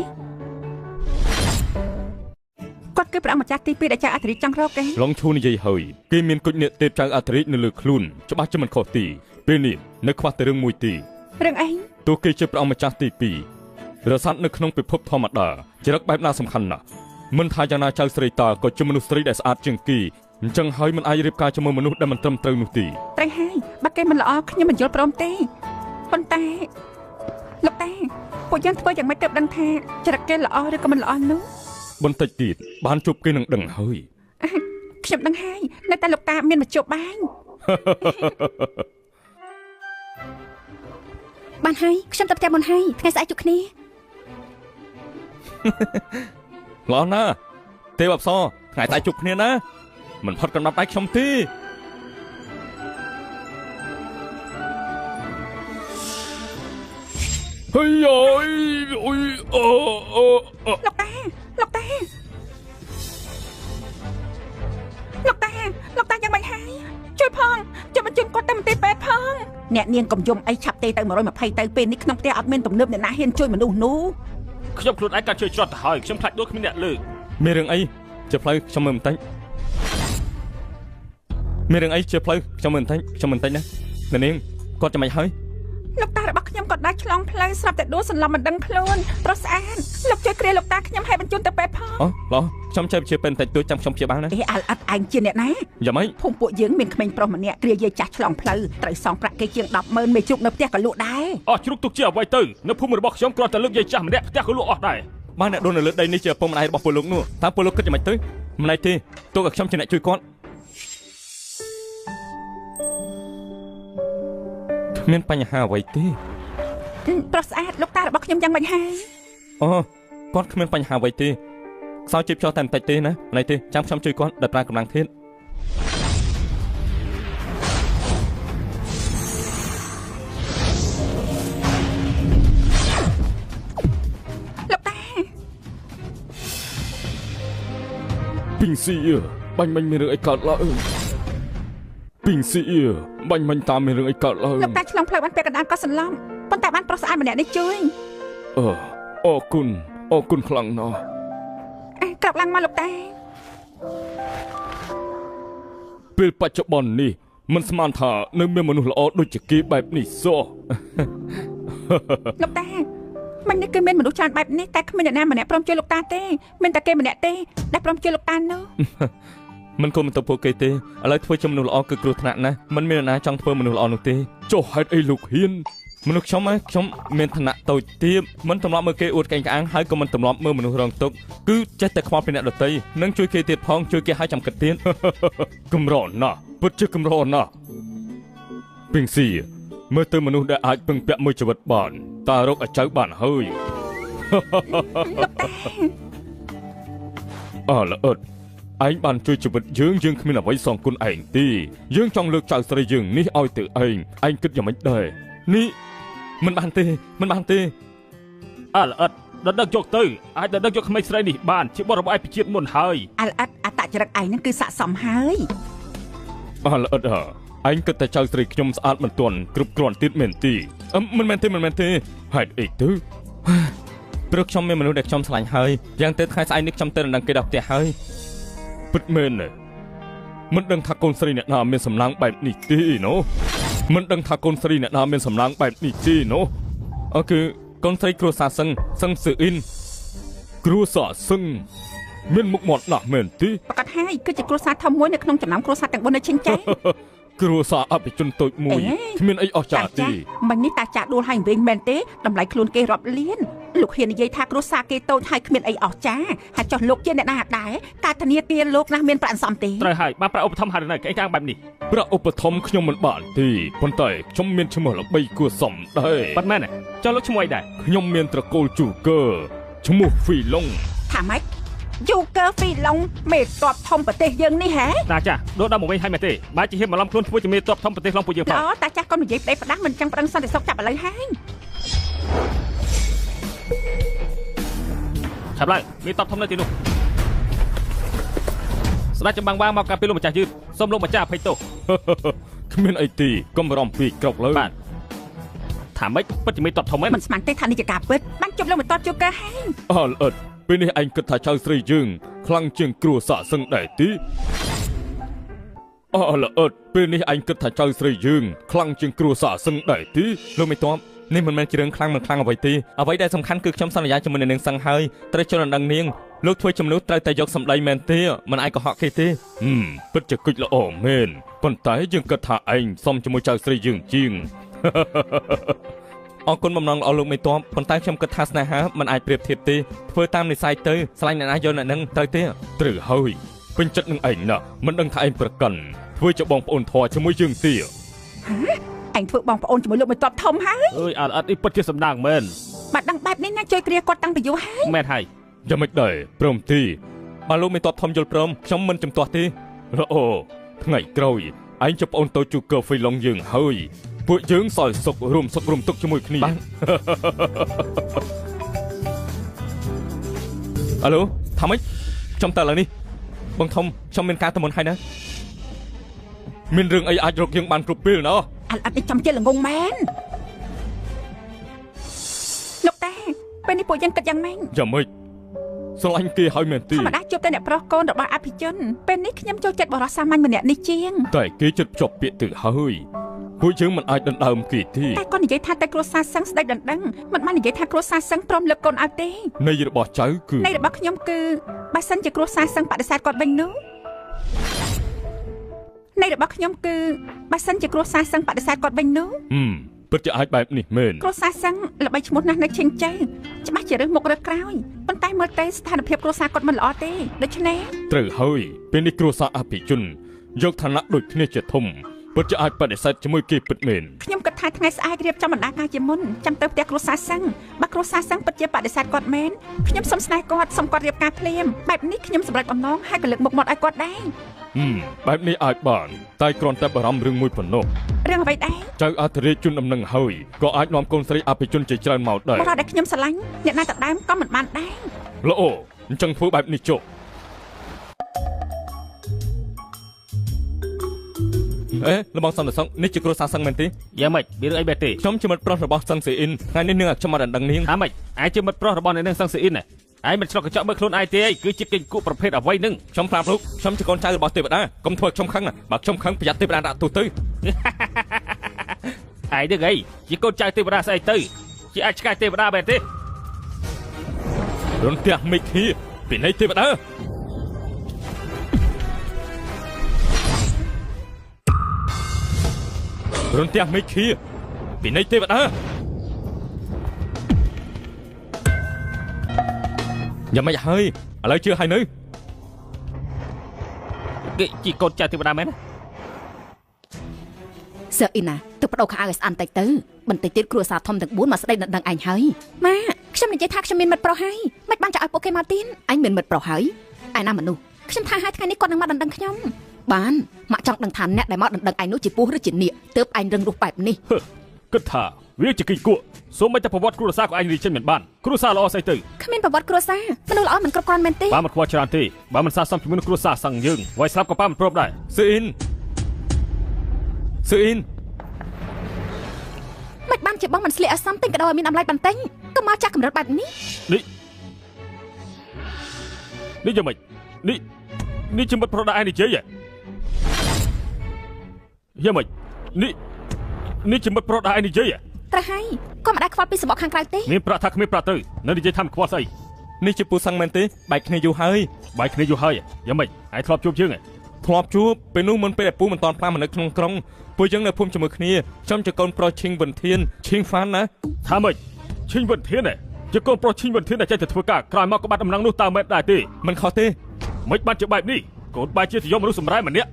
គាត់គឺព្រះអង្គម្ចាស់ទី2ដែលចៅអធិរាជចង់រកគេឡងឈូនិយាយហើយគេមានគុជនេតទេពចៅអធិរាជនៅលើខ្លួនច្បាស់ជាមិនខុសទីពេលនេះនៅខ្វះតែរឿងមួយទីរឿងអីទោះគេជាព្រះអង្គម្ចាស់ទី2រស័តនៅក្នុងពិភពធម្មតាចរិតបែបណាសំខាន់ណាស់មិនថាយ៉ាងណាចៅស្រីតាក៏ជាមនុស្សស្រីដែលស្អាតជាងគេអញ្ចឹងហើយមិនអាចរៀបការជាមួយមនុស្សដែលមិនត្រឹមត្រូវនោះទេត្រូវហើយបើគេមិនល្អខ្ញុំមិនយល់ព្រមទេប៉ុន្តែលោកតាពួកយើងធ្វើយ៉ាងម៉េចទើបដឹងថាចរិតគេល្អឬក៏មិនល្អនោះបន្តិចទៀតបានជួបគេនឹងដឹងហើយខ្ញុំដឹងហើយនៅតែលោកតាមានមកជួបបានបានហើយខ្ញុំទៅផ្ទះមុនហើយថ្ងៃស្អែកជួបគ្នាល្អណាស់ទេវអប្សរថ្ងៃស្អែកជួបគ្នាណាមិនផុតកណ្ដាប់ដៃខ្ញុំទេហើយអូយលោកតាយ៉ាងម៉េចហើយជួយផងជួយបញ្ជូនគាត់ទៅមន្ទីរពេទ្យផងអ្នកនាងកុំយំអីឆាប់ទេទៅ120ទៅពេលនេះក្នុងផ្ទះអត់មានទំនើបអ្នកណាហ៊ានជួយមនុស្សនោះខ្ញុំខ្លួនឯងក៏ជួយច្រត់ទៅហើយខ្ញុំខ្លាចដួលគ្មានអ្នកលើកមានរឿងអីជាផ្លូវខ្ញុំមើលបន្តិចមានរឿងអីជាផ្លូវខ្ញុំមើលបន្តិចណានាងគាត់ចាំមិនហើយលោកតារបស់ខ្ញុំក៏ដាច់ឆ្លងផ្លូវស្រាប់តែដួលសន្លប់មិនដឹងខ្លួនប្រុសស្អាតលោកជួយគ្រាលោកតាខ្ញុំឲ្យបញ្ជូនទៅពេទ្យផងឡោះខ្ញុំជួយជាពេទ្យបន្តិចតួចចាំខ្ញុំព្យាបាលណាអលអត់ឯងជាអ្នកណាយ៉ាងម៉េចភូមិពួកយើងមានក្មេងប្រុសម្នាក់គ្រាយាយចាស់ឆ្លងផ្លូវត្រូវសងប្រាក់គេជាង 100000 មេជ្រូកនៅផ្ទះក៏លក់ដែរជ្រូកទុកជាអ្វីទៅនៅភូមិរបស់ខ្ញុំគ្រាន់តែលើកយាយចាស់ម្នាក់ផ្ទះក៏លក់អស់ដែរបានអ្នកដូននៅលើដីនេះជាពុកម្ដាយរបស់ពលលោកនោះតើពលលោកគិតយ៉ាងម៉េចទៅម្ដាយទេទោះឲ្យខ្ញុំជាអ្នកជួយគាត់គ្មានបញ្ហាអ្វីទេប្រុសស្អាតលោកតារបស់ខ្ញុំយ៉ាងម៉េចហើយគាត់គ្មានបញ្ហាអ្វីទេខ្សោយជិបចោះតែបន្តិចទេណាម្ដាយទេចាំខ្ញុំជួយគាត់ដល់ប្រើកម្លាំងធាតុលោកតាពីងស៊ីបាញ់មិញមានរឿងអីកើតឡើងពីងស៊ីបាញ់មិញតាមមានរឿងអីកើតឡើងលោកតាឆ្លងផ្លូវបានពេលកណ្ដាលក៏សន្លប់ប៉ុន្តែបានប្រុសស្អាតម្នាក់នេះជួយអរគុណខ្លាំងណាស់ក្រាបឡើងមកលោកតាពេលបច្ចុប្បន្ននេះមិនស្មានថានៅមានមនុស្សល្អដូចជាគេបែបនេះសោះលោកតាមិននេះគឺមានមនុស្សច្រើនបែបនេះតែគ្មានអ្នកណាម្នាក់ព្រមជួយលោកតាទេមានតែគេម្នាក់ទេដែលព្រមជួយលោកតានោះមិនគុំទៅពួកគេទេឥឡូវធ្វើជាមនុស្សល្អគឺគ្រោះថ្នាក់ណាស់មិនមានអ្នកណាចង់ធ្វើមនុស្សល្អនោះទេចុះហេតុអីលោកហ៊ានមនុស្សខ្ញុំមានឋានៈតូចទាបមិនទម្លាប់មើលគេអួតកេងក្អាងហើយក៏មិនទម្លាប់មើលមនុស្សរងទុក្ខគឺចេះតែខ្វល់ពីអ្នកដទៃនិងជួយគេទៀតផងជួយគេឲ្យចាំគិតទៀតកម្រណាស់ពិតជាកម្រណាស់ពីងស៊ីមើលទៅមនុស្សដែលអាចពឹងពាក់មួយជីវិតបានតើរកឲ្យចៅបានហើយល្អិតឯងបានជួយជីវិតយើងគ្មានអ្វីសងគុណឯងទេយើងចង់លើកចៅស្រីយើងនេះឲ្យទៅឯងគិតយ៉ាងម៉េចដែរនេះមិនបានទេល្អិតដល់ដឹកយកទៅអាចដឹកយកក្មេងស្រីនេះបានជាបរិបទឯកជាតិមុនហើយល្អិតអ ចរិតឯងហ្នឹងគឺស័ក្តិសមហើយ ល្អិតអញគិតតែចៅស្រីខ្ញុំស្អាតមិនទាន់គ្រប់គ្រាន់ទៀតមែនទេមិនមែនទេហេតុអីទៅព្រោះខ្ញុំមានមនុស្សដែលខ្ញុំស្រឡាញ់ហើយយ៉ាងទៅថ្ងៃស្អែកនេះខ្ញុំទៅនឹងគេដល់ផ្ទះហើយពិតមែនមិនដឹងថាកូនស្រីអ្នកណាមានសម្លាងបែបនេះទេណូមិនដឹងថាកូនស្រីអ្នកណាមានសម្លាងបែបនេះទេណូគឺកូនស្រីគ្រួសារសឹងសឺអ៊ីនគ្រួសារសឹងមានមុខមាត់ណាស់មែនទេប្រកាសហើយគឺជាគ្រួសារធំមួយនៅក្នុងចំណោមគ្រួសារទាំង4នៅឈិញចៃគ្រួសារអភិជនតូចមួយគ្មានអីអស្ចារ្យទេមិញនេះតាចាក់ដួលហើយវិញមែនទេតម្លៃខ្លួនគេរាប់លានលោកហ៊ាននិយាយថាគ្រួសារគេតូចហើយគ្មានអីអស្ចារ្យហើយចុះលោកជាអ្នកណាដែរការធានាគារលោកណាមានប្រាក់សំទេត្រូវហើយបានប្រាក់ឧបត្ថម្ភហើយនៅឯកាំងបែបនេះប្រាក់ឧបត្ថម្ភខ្ញុំមិនបានទេប៉ុន្តែខ្ញុំមានឈ្មោះល្បីគួរសមដែរបាត់មែនចុះលោកឈ្មោះអីដែរខ្ញុំមានត្រកូលជូកើឈ្មោះហ្វីឡុងថាម៉េចយូកើហ្វីឡុងមេតបធំប្រទេសយើងនេះហ៎តាចាស់ដូរដល់មកវិញហើយមែនទេបើជាហ៊ានបន្លំខ្លួនធ្វើជាមេតបធំប្រទេសក្នុងពួកយើងផងតាចាស់កុំនិយាយប្តេផ្ដាស់មិនចឹងប្រឹងសន្តិសុខចាប់ឥឡូវហើយឆាប់ឡើងមេតបធំនៅទីនោះស្ដេចចម្បាំងមកការពីលោកម្ចាស់យឺតសូមលោកម្ចាស់អភ័យទោសគ្មានអីទេកុំបារម្ភពេកក្រោកលើបាទថាម៉េចពិតជាមេតបធំមែនមិនស្មានទេថានេះជាការពិតបានជប់លោកមេតបជូកើហើយល្អិតពេលនេះឯងគិតថាចៅស្រីយើងខ្លាំងជាងគ្រួសារសឹងដែរទេល្អិតពេលនេះឯងគិតថាចៅស្រីយើងខ្លាំងជាងគ្រួសារសឹងដែរទេលោកមេតបនេះមិនមែនជារឿងខ្លាំងមិនខ្លាំងអ្វីទេអ្វីដែលសំខាន់គឺខ្ញុំសន្យាជាមួយនឹងនាងសឹងហើយត្រូវជន់ដណ្ដឹងនាងលោកធ្វើជំនួសត្រូវតែយកសម្ដីមែនទេមិនអាចកុហកគេទេពិតជាគុជល្អមែនប៉ុន្តែយើងគិតថាឯងសមជាមួយចៅស្រីយើងជាងអរគុណបំណងល្អលោកមេតបប៉ុន្តែខ្ញុំគិតថាស្នេហាមិនអាចប្រៀបធៀបទេធ្វើតាមនិស្ស័យទៅស្រឡាញ់អ្នកណាយកអ្នកនឹងត្រូវទេត្រូវហើយពេញចិត្តនឹងឯងណាស់មិនដឹងថាឯងប្រកាន់ធ្វើជាបងប្អូនធွာជាមួយយើងទេឯងធ្វើបងប្អូនជាមួយលោកមេតបធំហើយអើយអត់នេះពិតជាសំដាងមែនបាត់ដឹងបែបនេះណាជួយគ្រាគាត់តាំងពីយូរហើយមែនហើយយ៉ាងម៉េចដែរព្រមទេបើលោកមេតបធំយល់ព្រមខ្ញុំមិនជំទាស់ទេល្អថ្ងៃក្រោយឯងជាប្អូនតូចជូកើហ្វីឡុងយើងហើយពួកយើងសល់សុខរួមសុខរួមទុក្ខជាមួយគ្នាអាឡូថាម៉េចខ្ញុំទៅឡើយនេះបងធំខ្ញុំមានការទៅមុនហើយណាមានរឿងអីអាចរកយើងបានគ្រប់ពេលណាអត់នេះចាំជាល្ងងមែនលោកតាពេលនេះពួកយើងគិតយ៉ាងម៉េចយ៉ាងម៉េចស្រឡាញ់គេហើយមែនទេធម្មតាជួបតែអ្នកប្រុសកូនរបស់អភិជនពេលនេះខ្ញុំចូលចិត្តបរិសាមញ្ញម្នាក់នេះជាងតែគេចិត្តភ្ជាប់ពាក្យទៅហើយពួកយើងមិនអាចដណ្ដើមគេទេតែគាត់និយាយថាតែគ្រួសារសឹងស្ដេចដណ្ដឹងមិនបាននិយាយថាគ្រួសារសឹងព្រមលើកកូនឲ្យទេន័យរបស់ចៅគឺន័យរបស់ខ្ញុំគឺបើសិនជាគ្រួសារសឹងបដិសេធគាត់វិញនោះន័យរបស់ខ្ញុំគឺបើសិនជាគ្រួសារសឹងបដិសេធគាត់វិញនោះពិតជាអាចបែបនេះមែនគ្រួសារសឹងល្បីឈ្មោះណាស់នៅឈិញជ័យច្បាស់ជារើសមុខរើសក្រោយប៉ុន្តែមើលទៅស្ថានភាពគ្រួសារគាត់មិនល្អទេដូច្នេះត្រូវហើយពេលនេះគ្រួសារអភិជនយកឋានៈដូចគ្នាជាធំពិតជាអាចបដិសេធជាមួយគេពិតមែនខ្ញុំគិតថាថ្ងៃស្អែករៀបចំបណ្ដាការជាមុនចាំទៅផ្ទះគ្រួសារសឹងបើគ្រួសារសឹងពិតជាបដិសេធគាត់មែនខ្ញុំសុំស្នេហ៍គាត់សុំគាត់រៀបការភ្លាមបែបនេះខ្ញុំសម្រេចបំណងហើយក៏លើកមុខមាត់ឲ្យគាត់ដែរបែបនេះអាចបានតែគ្រាន់តែបារម្ភរឿងមួយប៉ុណ្ណោះរឿងអ្វីដែរចៅអធិរាជជូនដំណឹងហើយក៏អាចនាំកូនស្រីអភិជនជាច្រើនមកដែរបរិយាដែលខ្ញុំស្រឡាញ់អ្នកណាទៅដើមក៏មិនបានដែរល្អអញ្ចឹងធ្វើបែបនេះចុះលបងសន្តិសុខនេះជាគ្រួសារសឹងមែនទេយ៉ាងម៉េចមានរឿងអីបែបទេខ្ញុំជាមិត្តប្រុសរបស់សឹងសេអ៊ីនថ្ងៃនេះនឹងខ្ញុំមកដណ្ដឹងនាងថាម៉េចឯងជាមិត្តប្រុសរបស់អ្នកនាងសឹងសេអ៊ីនឯងមិនឆ្លុះកញ្ចក់មើលខ្លួនឯងទេគឺជាកិច្ចគូប្រភេទអ្វីនឹងខ្ញុំប្រាប់លោកខ្ញុំជាកូនចៅរបស់ទេវតាកុំធ្វើខ្ញុំខឹងបើខ្ញុំខឹងប្រយ័ត្នទេវតាដាក់ទូទៅឯងនឹងអីជាកូនចៅទេវតាស្អីទៅជាអាចឆ្កែទេវតាបែបទេរនផ្ទះមេឃីពីនៃទេវតារនផ្ទះមេឃីពីនៃទេវតាយ៉ាងម៉េចហើយឥឡូវជឿហើយនៅគេជាកូនចៅទេវតាមែនសើអ៊ីណាទៅបដូរខោឲ្យស្អាតតិចទៅបន្តិចទៀតគ្រួសារធំទាំង4មកស្ដីដណ្ដឹងឯងហើយម៉ាខ្ញុំនិយាយថាខ្ញុំមានមិត្តប្រុសហើយមិនបានចាក់ឲ្យពួកគេមកទៀតអញមានមិត្តប្រុសហើយឯណាមនុស្សខ្ញុំថាហើយថ្ងៃនេះគាត់នឹងមកដណ្ដឹងខ្ញុំបានមកចង់ដឹងថាអ្នកដែលមកដណ្ដឹងឯងនោះជាពស់ឬជានាគទើបឯងរឹងរូសបែបនេះ គិតថាវាជាគីគក់សូម្បីតែប្រវត្តិគ្រួសារcủaឯងនេះចេញមិនបានគ្រួសារល្អស្អីទៅគ្មានប្រវត្តិគ្រួសារមនុស្សល្អមិនគ្រប់គ្រាន់មែនទេបើមិនខ្វល់ច្រើនទេបើមិនស័ក្តិសមជាមួយនឹងគ្រួសារសឹងយើងវាយស្លាប់ក៏ប៉ាមិនព្រមដែរស៊ឺអ៊ីនមិនបានជាបងមិនស្លៀកឲ្យសមទិញក៏ដោយមានអំឡែកបន្តិចក៏មកចាស់កម្រិតបែបនេះនេះយ៉ាងម៉េចនេះជាមិត្តប្រុសដែរឯងនិយាយយ៉ាងម៉េចនេះជាមិត្តប្រុសដែរឯងនិយាយត្រូវហើយក៏មិនដែលខ្វល់ពីសម្បកខាងក្រៅទេមានប្រាក់ថាគ្មានប្រាក់ទៅនៅនិយាយថាមិនខ្វល់ស្អីនេះជាពូសឹងមែនទេបែកគ្នាយូរហើយយ៉ាងម៉េចឯងធ្លាប់ជួបយើងធ្លាប់ជួបពេលនោះមុនពេលដែលពូមិនតាន់ផ្លាស់មកនៅក្នុងក្រុងពួកយើងនៅភូមិជាមួយគ្នាខ្ញុំជាកូនប្រុសឈីងវិនធានឈីងហ្វានណាថាម៉េចឈីងវិនធានជាកូនប្រុសឈីងវិនធានដែលចេះតែធ្វើការក្រោយមកក៏បាត់ដំណឹងនោះតើមែនដែរទេមិនខុសទេមិនបានជាបែបនេះកូនបែរជាទៅយកមនុស្សសម្រែម្នាក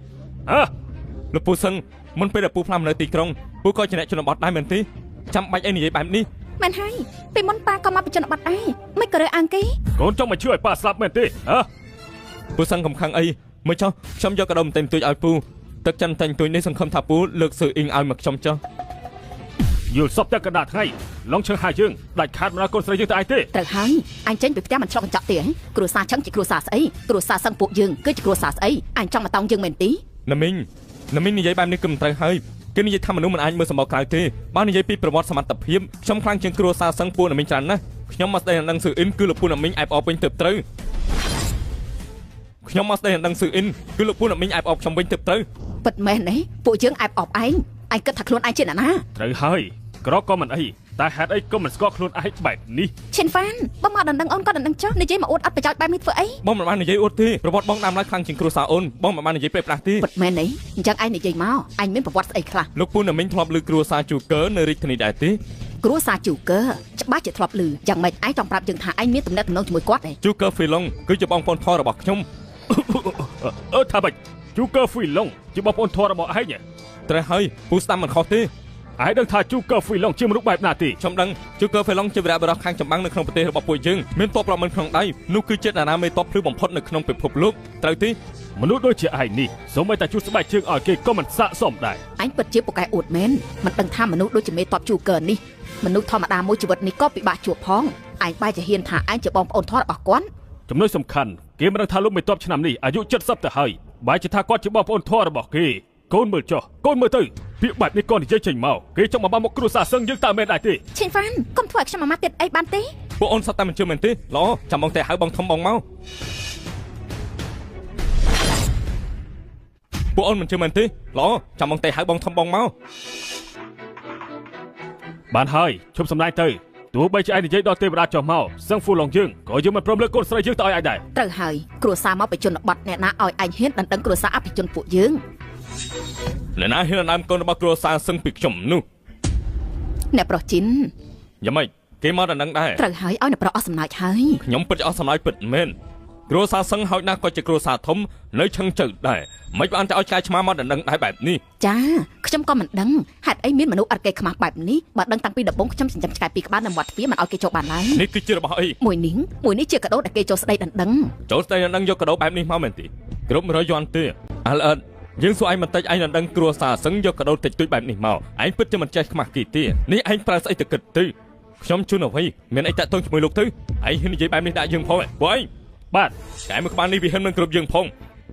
់លោកពូសឹងមុនពេលដែលពូផ្លាស់មកនៅទីក្រុងពូក៏ជាអ្នកជនបទដែរមែនទេចាំបាច់អីនិយាយបែបនេះមែនហើយពីមុនប៉ាក៏មកពីជនបទដែរមិនក៏រើអាំងគេកូនចង់មកជួយឲ្យប៉ាស្លាប់មែនទេពូសឹងកំខឹងអីមើលចុះខ្ញុំយកកដោមតែងទួយឲ្យពូទឹកចិនតែងទួយនេះសង្ឃឹមថាពូលើកស៊ឺអ៊ីងឲ្យមកខ្ញុំចុះយល់សពតែកណ្ដាលថ្ងៃឡងឈឹងហាយើងដាច់ខាតមិនឲ្យកូនស្រីយើងទៅឯទេត្រូវហើយអញចេញពីផ្ទះមិនឆ្លុះកញ្ចក់ទេគ្រួសារឈឹងជាគ្រួសារស្អីគ្រួសារសឹងពួកយើងគឺជាគ្រួសារស្អីអញចង់មកតង់យើងមែនទេណាមីងនិយាយបែបនេះគឺមិនត្រូវហើយគេនិយាយថាមនុស្សមិនអាចមើលសម្បកក្រៅទេបើនិយាយពីប្រវត្តិសមត្ថភាពខ្ញុំខ្លាំងជាងគ្រួសារសឹងពួកណាមីងច្រើនណាស់ខ្ញុំមកស្ដីនឹងស៊ឺអ៊ីនគឺលោកពូណាមីងអែបអបវិញទៅត្រូវខ្ញុំមកស្ដីនឹងស៊ឺអ៊ីនគឺលោកពូណាមីងអែបអបខ្ញុំវិញទៅត្រូវពិតមែនទេពួកយើងអែបអបឯងគិតថាខ្លួនឯងជាអ្នកណាត្រូវហើយក្រក៏មិនអីតែហេតុអីក៏មិនស្គាល់ខ្លួនឯងបែបនេះឈិនហ្វានបងមកដណ្ដឹងអូនក៏ដណ្ដឹងចុះនិយាយមកអួតអត់ប្រយោជន៍បែបនេះធ្វើអីបងមិនបាននិយាយអួតទេប្រវត្តិបងដើមឡើយខ្លាំងជាងគ្រួសារអូនបងមិនបាននិយាយពេលផ្លាស់ទេពិតមែនទេអញ្ចឹងឯងនិយាយមកឯងមានប្រវត្តិស្អីខ្លះលោកពូណាមីងធ្លាប់ឮគ្រួសារជូកើនៅរាជធានីដែរទេគ្រួសារជូកើច្បាស់ជាធ្លាប់ឮយ៉ាងម៉េចឯងចង់ប្រាប់យើងថាឯងមានទំនាក់ទំនងជាមួយគាត់ទេជូកើហ្វីឡុងគឺជាបងប្អូនធររបស់ខ្ញុំថាម៉េចជូកើហ្វីឡុងជាបងប្អូនធររបស់ឯងត្រូវហើយពូស្ដាំមិនខុសទេឯងដឹងថាជូកើហ្វីឡុងជាមនុស្សបែបណាទេខ្ញុំដឹងជូកើហ្វីឡុងជាវីរបុរសខាងចម្បាំងនៅក្នុងប្រទេសរបស់ពួកយើងមានទ័ពប្រមាណក្នុងដៃនោះគឺជាតារាមេទ័ពភ្លឺបំផុតនៅក្នុងពិភពលោកត្រូវទេមនុស្សដូចជាឯងនេះសូម្បីតែជួសស្បែកជើងឲ្យគេក៏មិនស័ក្តិសមដែរឯងពិតជាពូកែអួតមែនមិនដឹងថាមនុស្សដូចជាមេទ័ពជូកើនេះមនុស្សធម្មតាមួយជីវិតនេះក៏ពិបាកជួបផងឯងបែរជាហ៊ានថាឯងជាបងប្អូនធររបស់គាត់ចំណុចសំខាន់គេមិនដឹងថាលោកមេទ័ពឆ្នាំនេះអាយុ70ទៅហើយបែរជាថាគាត់ជាបងប្អូនធររបស់គេកូនមើលចុះកូនមើលទៅពាក្យបែបនេះក៏និយាយចេញមកគេចង់មកបាមកគ្រួសារសឹងយើងតើមែនដែរទេឈិនហ្វានកុំធ្វើឲ្យខ្ញុំអាម៉ាត់ទៀតអីបានទេពួកអូនសត្វតែមិនជឿមែនទេល្អចាំបងតែហៅបងធំបងមកពួកអូនមិនជឿមែនទេល្អចាំបងតែហៅបងធំបងមកបានហើយឈប់សម្ដែងទៅទោះបីជាឯងនិយាយដល់ទេវតាចុះមកសឹងហ្វូឡុងយើងក៏យើងមិនព្រមលើកកូនស្រីយើងទៅឲ្យឯងដែរត្រូវហើយគ្រួសារមកបជនបទអ្នកណាឲ្យឯងហ៊ានដណ្ដឹងគ្រួសារអភិជនពួកយើងអ្នកណាហ៊ានដណ្ដើមកូនរបស់គ្រួសារសឹងពីខ្ញុំនោះអ្នកប្រុសជីនយ៉ាងម៉េចគេមកដណ្ដឹងដែរត្រូវហើយឲ្យអ្នកប្រុសអស់សំណើចហើយខ្ញុំពិតអស់សំណើចពិតមែនគ្រួសារសឹងហើយណាស់ក៏ជាគ្រួសារធំនៅឈឹងជើដែរមិនបានតែឲ្យឆ្កែឆ្មាមកដណ្ដឹងដែរបែបនេះចាខ្ញុំក៏មិនដឹងហេតុអីមានមនុស្សអត់គេខ្មាស់បែបនេះបើដឹងតាំងពីដំបូងខ្ញុំចិញ្ចឹមឆ្កែពីរក្បាលនៅមាត់ទ្វារមិនឲ្យគេចូលបានឡើយនេះគឺជារបស់អីមួយនេះជាកាដូដែលគេចូលស្ដីដណ្ដឹងចូលស្ដីដណ្ដឹងយកកាដូបែបនេះមកមែនទេគ្រប់100យន់ទេអលអត់យើងសួរឯងបន្តិចឯងដណ្ដឹងគ្រួសារសឹងយកកាដូតិចតួចបែបនេះមកឯងពិតជាមិនចេះខ្មាស់គេទេនេះឯងប្រើស្អីទៅគិតទៅខ្ញុំជូនអ្វីមានអីតាក់ទងជាមួយលោកទៅឯងហ៊ាននិយាយបែបនេះដាក់យើងផងពួកឯងបាទឆ្កែមួយក្បាលនេះវាហ៊ានមិនគ្រប់យើងផង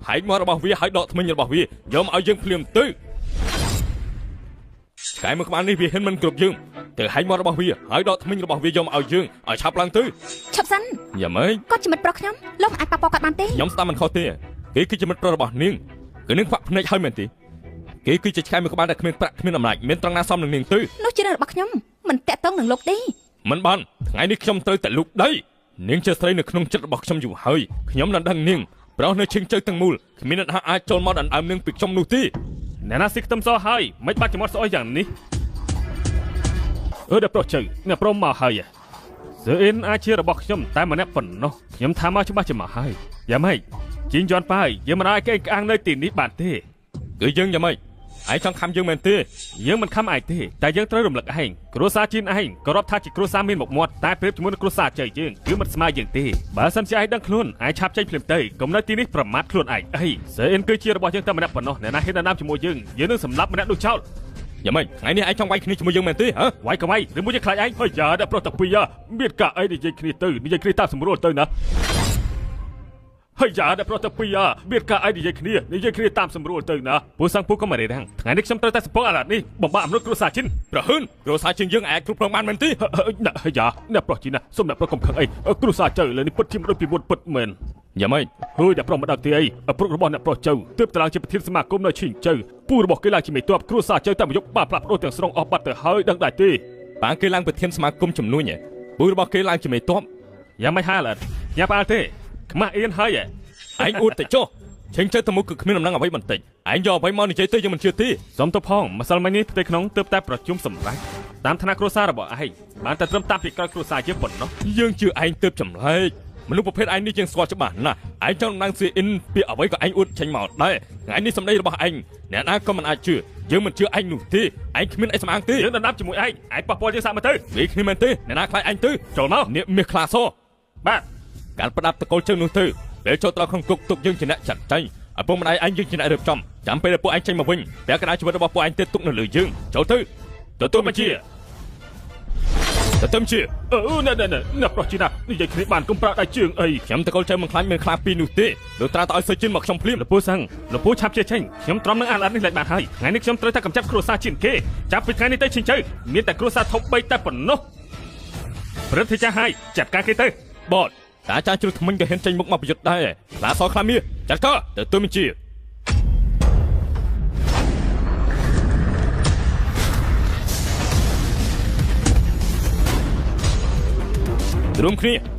ហែកមករបស់វាហើយដកធ្មេញរបស់វាយកមកឲ្យយើងភ្លាមទៅឆ្កែមួយក្បាលនេះវាហ៊ានមិនគ្រប់យើងទៅហែកមករបស់វាហើយដកធ្មេញរបស់វាយកមកឲ្យយើងឲ្យឆាប់ឡើងទៅឆាប់សិនយ៉ាម៉េចគាត់ជាមិត្តប្រុសខ្ញុំលោកមិនអាចប៉ះពាល់គាត់បានទេខ្ញុំស្ដាប់មិនខុសទេគេគឺជាមិត្តប្រុសរបស់នាងគឺនាងខ្វាក់ភ្នែកហើយមែនទេគេគឺជាឆ្កែមួយក្បាលដែលគ្មានប្រាក់គ្មានអំណាចមានត្រង់ណាសមនឹងនាងទៅនោះជារបស់ខ្ញុំមិនតាក់ទងនឹងលោកទេមិនបានថ្ងៃនេះខ្ញុំត្រូវតែលូកដីនាងជាស្រីនៅក្នុងចិត្តរបស់ខ្ញុំយូរហើយខ្ញុំដណ្ដឹងនាងប្រុសនៅឈិងជើទាំងមូលគ្មានអ្នកណាអាចចូលមកដណ្ដើមនាងពីខ្ញុំនោះទេអ្នកណាស៊ីខ្ទឹមសហើយមិនបាច់ចំត់ស្អុយយ៉ាងនេះដល់ប្រុសជើអ្នកព្រមមកហើយស៊ឺអ៊ីនអាចជារបស់ខ្ញុំតែម្នាក់ប៉ុណ្ណោះខ្ញុំថាមកច្បាស់ជាមកហើយយ៉ាងម៉េចជីងយន់ប៉ាយយើងមិនអាចកេងក្អាងនៅទីនេះបានទេគឺយើងយ៉ាងម៉េចឯងចង់ខំយើងមែនទេយើងមិនខំឯងទេតែយើងត្រូវរំលឹកឯងគ្រួសារជីនឯងក៏រាប់ថាជាគ្រួសារមានមុខមាត់តែប្រៀបជាមួយនឹងគ្រួសារជ័យយើងគឺមិនស្មើយើងទេបើសិនជាឯងដឹងខ្លួនឯងឆាប់ចេញភ្លាមទៅកុំនៅទីនេះប្រមាថខ្លួនឯងអីស៊ឺអ៊ីនគឺជារបស់យើងតែម្នាក់ប៉ុណ្ណោះអ្នកណាហ៊ានដណ្ដើមជាមួយយើងនឹងសម្លាប់ម្នាក់នោះចោល យ៉ាងម៉េចថ្ងៃនេះឯងចង់វាយគ្នាជាមួយយើងមែនទេហ៎ វាយក៏វាយឬមួយជាខ្លាចឯងហើយយ៉ាដល់ប្រុសតាពីមានកាអីនិយាយគ្នាទៅនិយាយគ្នាតាមសម្រួលទៅណាហើយយ៉ាដល់ប្រុសតាពីមានកាអីនិយាយគ្នាតាមសម្រួលទៅណាពូសាំងពូក៏មិនរៀនហ្នឹងថ្ងៃនេះខ្ញុំត្រូវតែសម្ពងអាឡាតនេះបំបាក់មនុស្សគ្រួសារជីនប្រហឹនគ្រួសារជាងយើងអាចគ្រប់គ្រងបានមែនទេហើយយ៉ាអ្នកប្រុសជីនណាសុំអ្នកប្រុសកុំខឹងអីគ្រួសារចៅលើនេះពិតជាមិនដូចពីមុនពិតមែនយ៉ាងម៉េចហើយអ្នកប្រុសមិនដឹងទេអីឪពុករបស់អ្នកប្រុសចៅទើបតឡើងជាប្រធានសមាគមនៅឈីងចៅពូរបស់គេឡើងជាមេទ័ពគ្រួសារចៅតែមកយកបានផ្លាស់ប្ដូរទាំងស្រុងអស់បាត់ទៅហើយដឹងដែរទេបានគេឡើងប្រធានសមាគមជំនួញពូរបស់គេឡើងជាមេទ័ពយ៉ាងម៉េចហើយឡើយញ៉ាំបានទេខ្មាស់អៀនហើយឯងអួតទៅចុះឆេងទៅទៅមុខគឺគ្មានដំណឹងអ្វីបន្តិចឯងយកអ្វីមកនិយាយទៅយើងមិនជឿទេសុំទៅផងម្សិលមិញនេះផ្ទៃក្នុងទើបតែប្រជុំសម្រាប់តាមឋានៈគ្រួសាររបស់ឯងបានតែត្រឹមតាមពីក្រោយគ្រួសារយើងប៉ុណ្ណោះយើងជឿឯងទើបចម្លែកមនុស្សប្រភេទឯងនេះយើងស្គាល់ច្បាស់ណាស់ឯងចង់ដំណឹងស៊ីអ៊ីនពីអ្វីក៏ឯងអួតចេញមកដែរថ្ងៃនេះសម្ដីរបស់ឯងអ្នកណាក៏មិនអាចជឿយើងមិនជឿឯងនោះទេឯងគ្មានអីស្មាងទេយើងដណ្ដាប់ជាមួយឯងប៉ះពាល់យើងសាកមើលទៅវាគ្នាមែនទេអ្នកណាខ្លាចឯងទៅចូលមកនេះមាសខ្លាសបាទការប្រដាប់តកូលជើងនោះទៅពេលចូលត្រង់ក្នុងគុកទុកយើងជាអ្នកចាត់ចែងឪពុកម្ដាយឯងយើងជាអ្នករៀបចំចាំពេលពួកឯងចេញមកវិញតែកណ្ដាលជីវិតរបស់ពួកឯងទៀតទុកនៅលើយើងចូលទៅទទួលបញ្ជាអ្នកប្រុសជីណានិយាយគ្នាបានកុំប្រើដៃជើងអីខ្ញុំតកូលជើងមិនខ្លាចមានខ្លាពីនោះទេលោកត្រាតឲ្យសុជិនមកខ្ញុំភ្លាមលពូសាំងលពូឆាប់ជាចេញខ្ញុំទ្រាំនឹងអាឡាត់នេះលេចបានហើយថ្ងៃនេះខ្ញុំត្រូវតែកម្ចាត់គ្រួសារជីនគេចាប់ពីថ្ងៃនេះទៅឈិញជើមានតែគ្រួសារធំ3តែប៉ុណ្ណោះព្រឹទ្ធចាស់ហើយចាត់ការគេទៅបតតាចាជ្រុះថ្មិញក៏ហ៊ានចេញមុខមកប្រយុទ្ធដែរខ្លាសខ្លាមាចាត់ក៏ទៅទូបញ្ជារួមគ្ន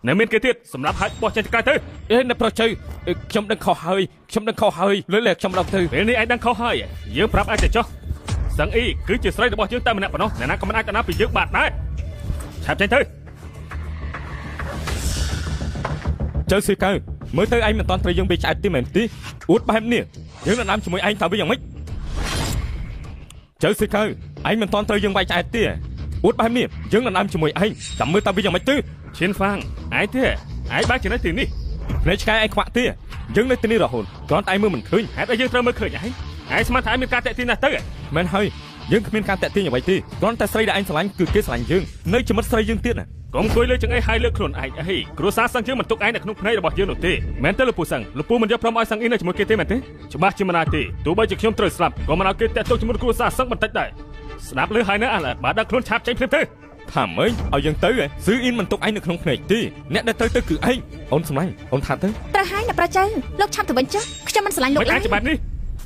ានៅមានគេទៀតសម្រាប់ឲ្យបោះចេញទៅក្រៅទៅអ្នកប្រុសចៅខ្ញុំដឹងខុសហើយលើខ្ញុំដឹងទៅពេលនេះឯងដឹងខុសហើយយើងប្រាប់ឯងទៅចុះសឹងអ៊ីគឺជាស្រីរបស់យើងតែម្នាក់ប៉ុណ្ណោះអ្នកណាក៏មិនអាចកណ្ដាលពីយើងបានដែរឆាប់ចេញទៅចៅស៊ីកៅមើលទៅឯងមិនតាន់ត្រូវយើងវាឆ្អែតទេមែនទេអួតបែបនេះយើងនឹងដាំជាមួយឯងតើវាយ៉ាងម៉េចចៅស៊ីកៅឯងមិនតាន់ត្រូវយើងវាយឆ្អែតទេអួតបែបនេះយើងនឹងដាំជាមួយឯងចាំមើលតើវាយ៉ាងម៉េចទៅឈិនហ្វាងឯងទេឯងបានចំណេះទីនេះភ្នែកឆ្កែឯងខ្វាក់ទេយើងនៅទីនេះរហូតគ្រាន់តែឯងមើលមិនឃើញហេតុអីយើងត្រូវមើលឃើញឯងស្មានថាឯងមានការតាក់ទាញណាស់ទៅមែនហើយយើងគ្មានការតាក់ទាញអ្វីទេគ្រាន់តែស្រីដែលឯងស្រឡាញ់គឺគេស្រឡាញ់យើងនៅជាមិត្តស្រីយើងទៀតណាកុំអង្គុយលើចង្អេរហើយលើកខ្លួនឯងអីគ្រួសារសឹងយើងមិនទុកឯងនៅក្នុងភ្នែករបស់យើងនោះទេមែនទេលោកពូសឹងលោកពូមិនយកព្រមឲ្យសឹងអ៊ីនៅជាមួយគេទេមែនទេច្បាស់ជាមិនអាចទេទោះបីជាខ្ញុំត្រូវស្លាប់ក៏មិនឲ្យគេតាក់ទងជាមួយគ្រួសារសឹងបន្តិចដែរស្ដាប់លើហើយនៅអាឡាបាទដល់ខ្លួនឆាប់ចេញភ្លាមទៅថាម៉េចឲ្យយើងទៅស៊ឺអ៊ីនមិនទុកឯងនៅក្នុងភ្នែកទេអ្នកដែលទៅគឺឯងអូនសម្លាញ់អូនថាទៅត្រូវហើយអ្នកប្រជើលោកឆាប់ទៅវិញចុះខ្ញុំមិនសម្លាញ់លោកឡើយមិនអាចច្បាស់នេះ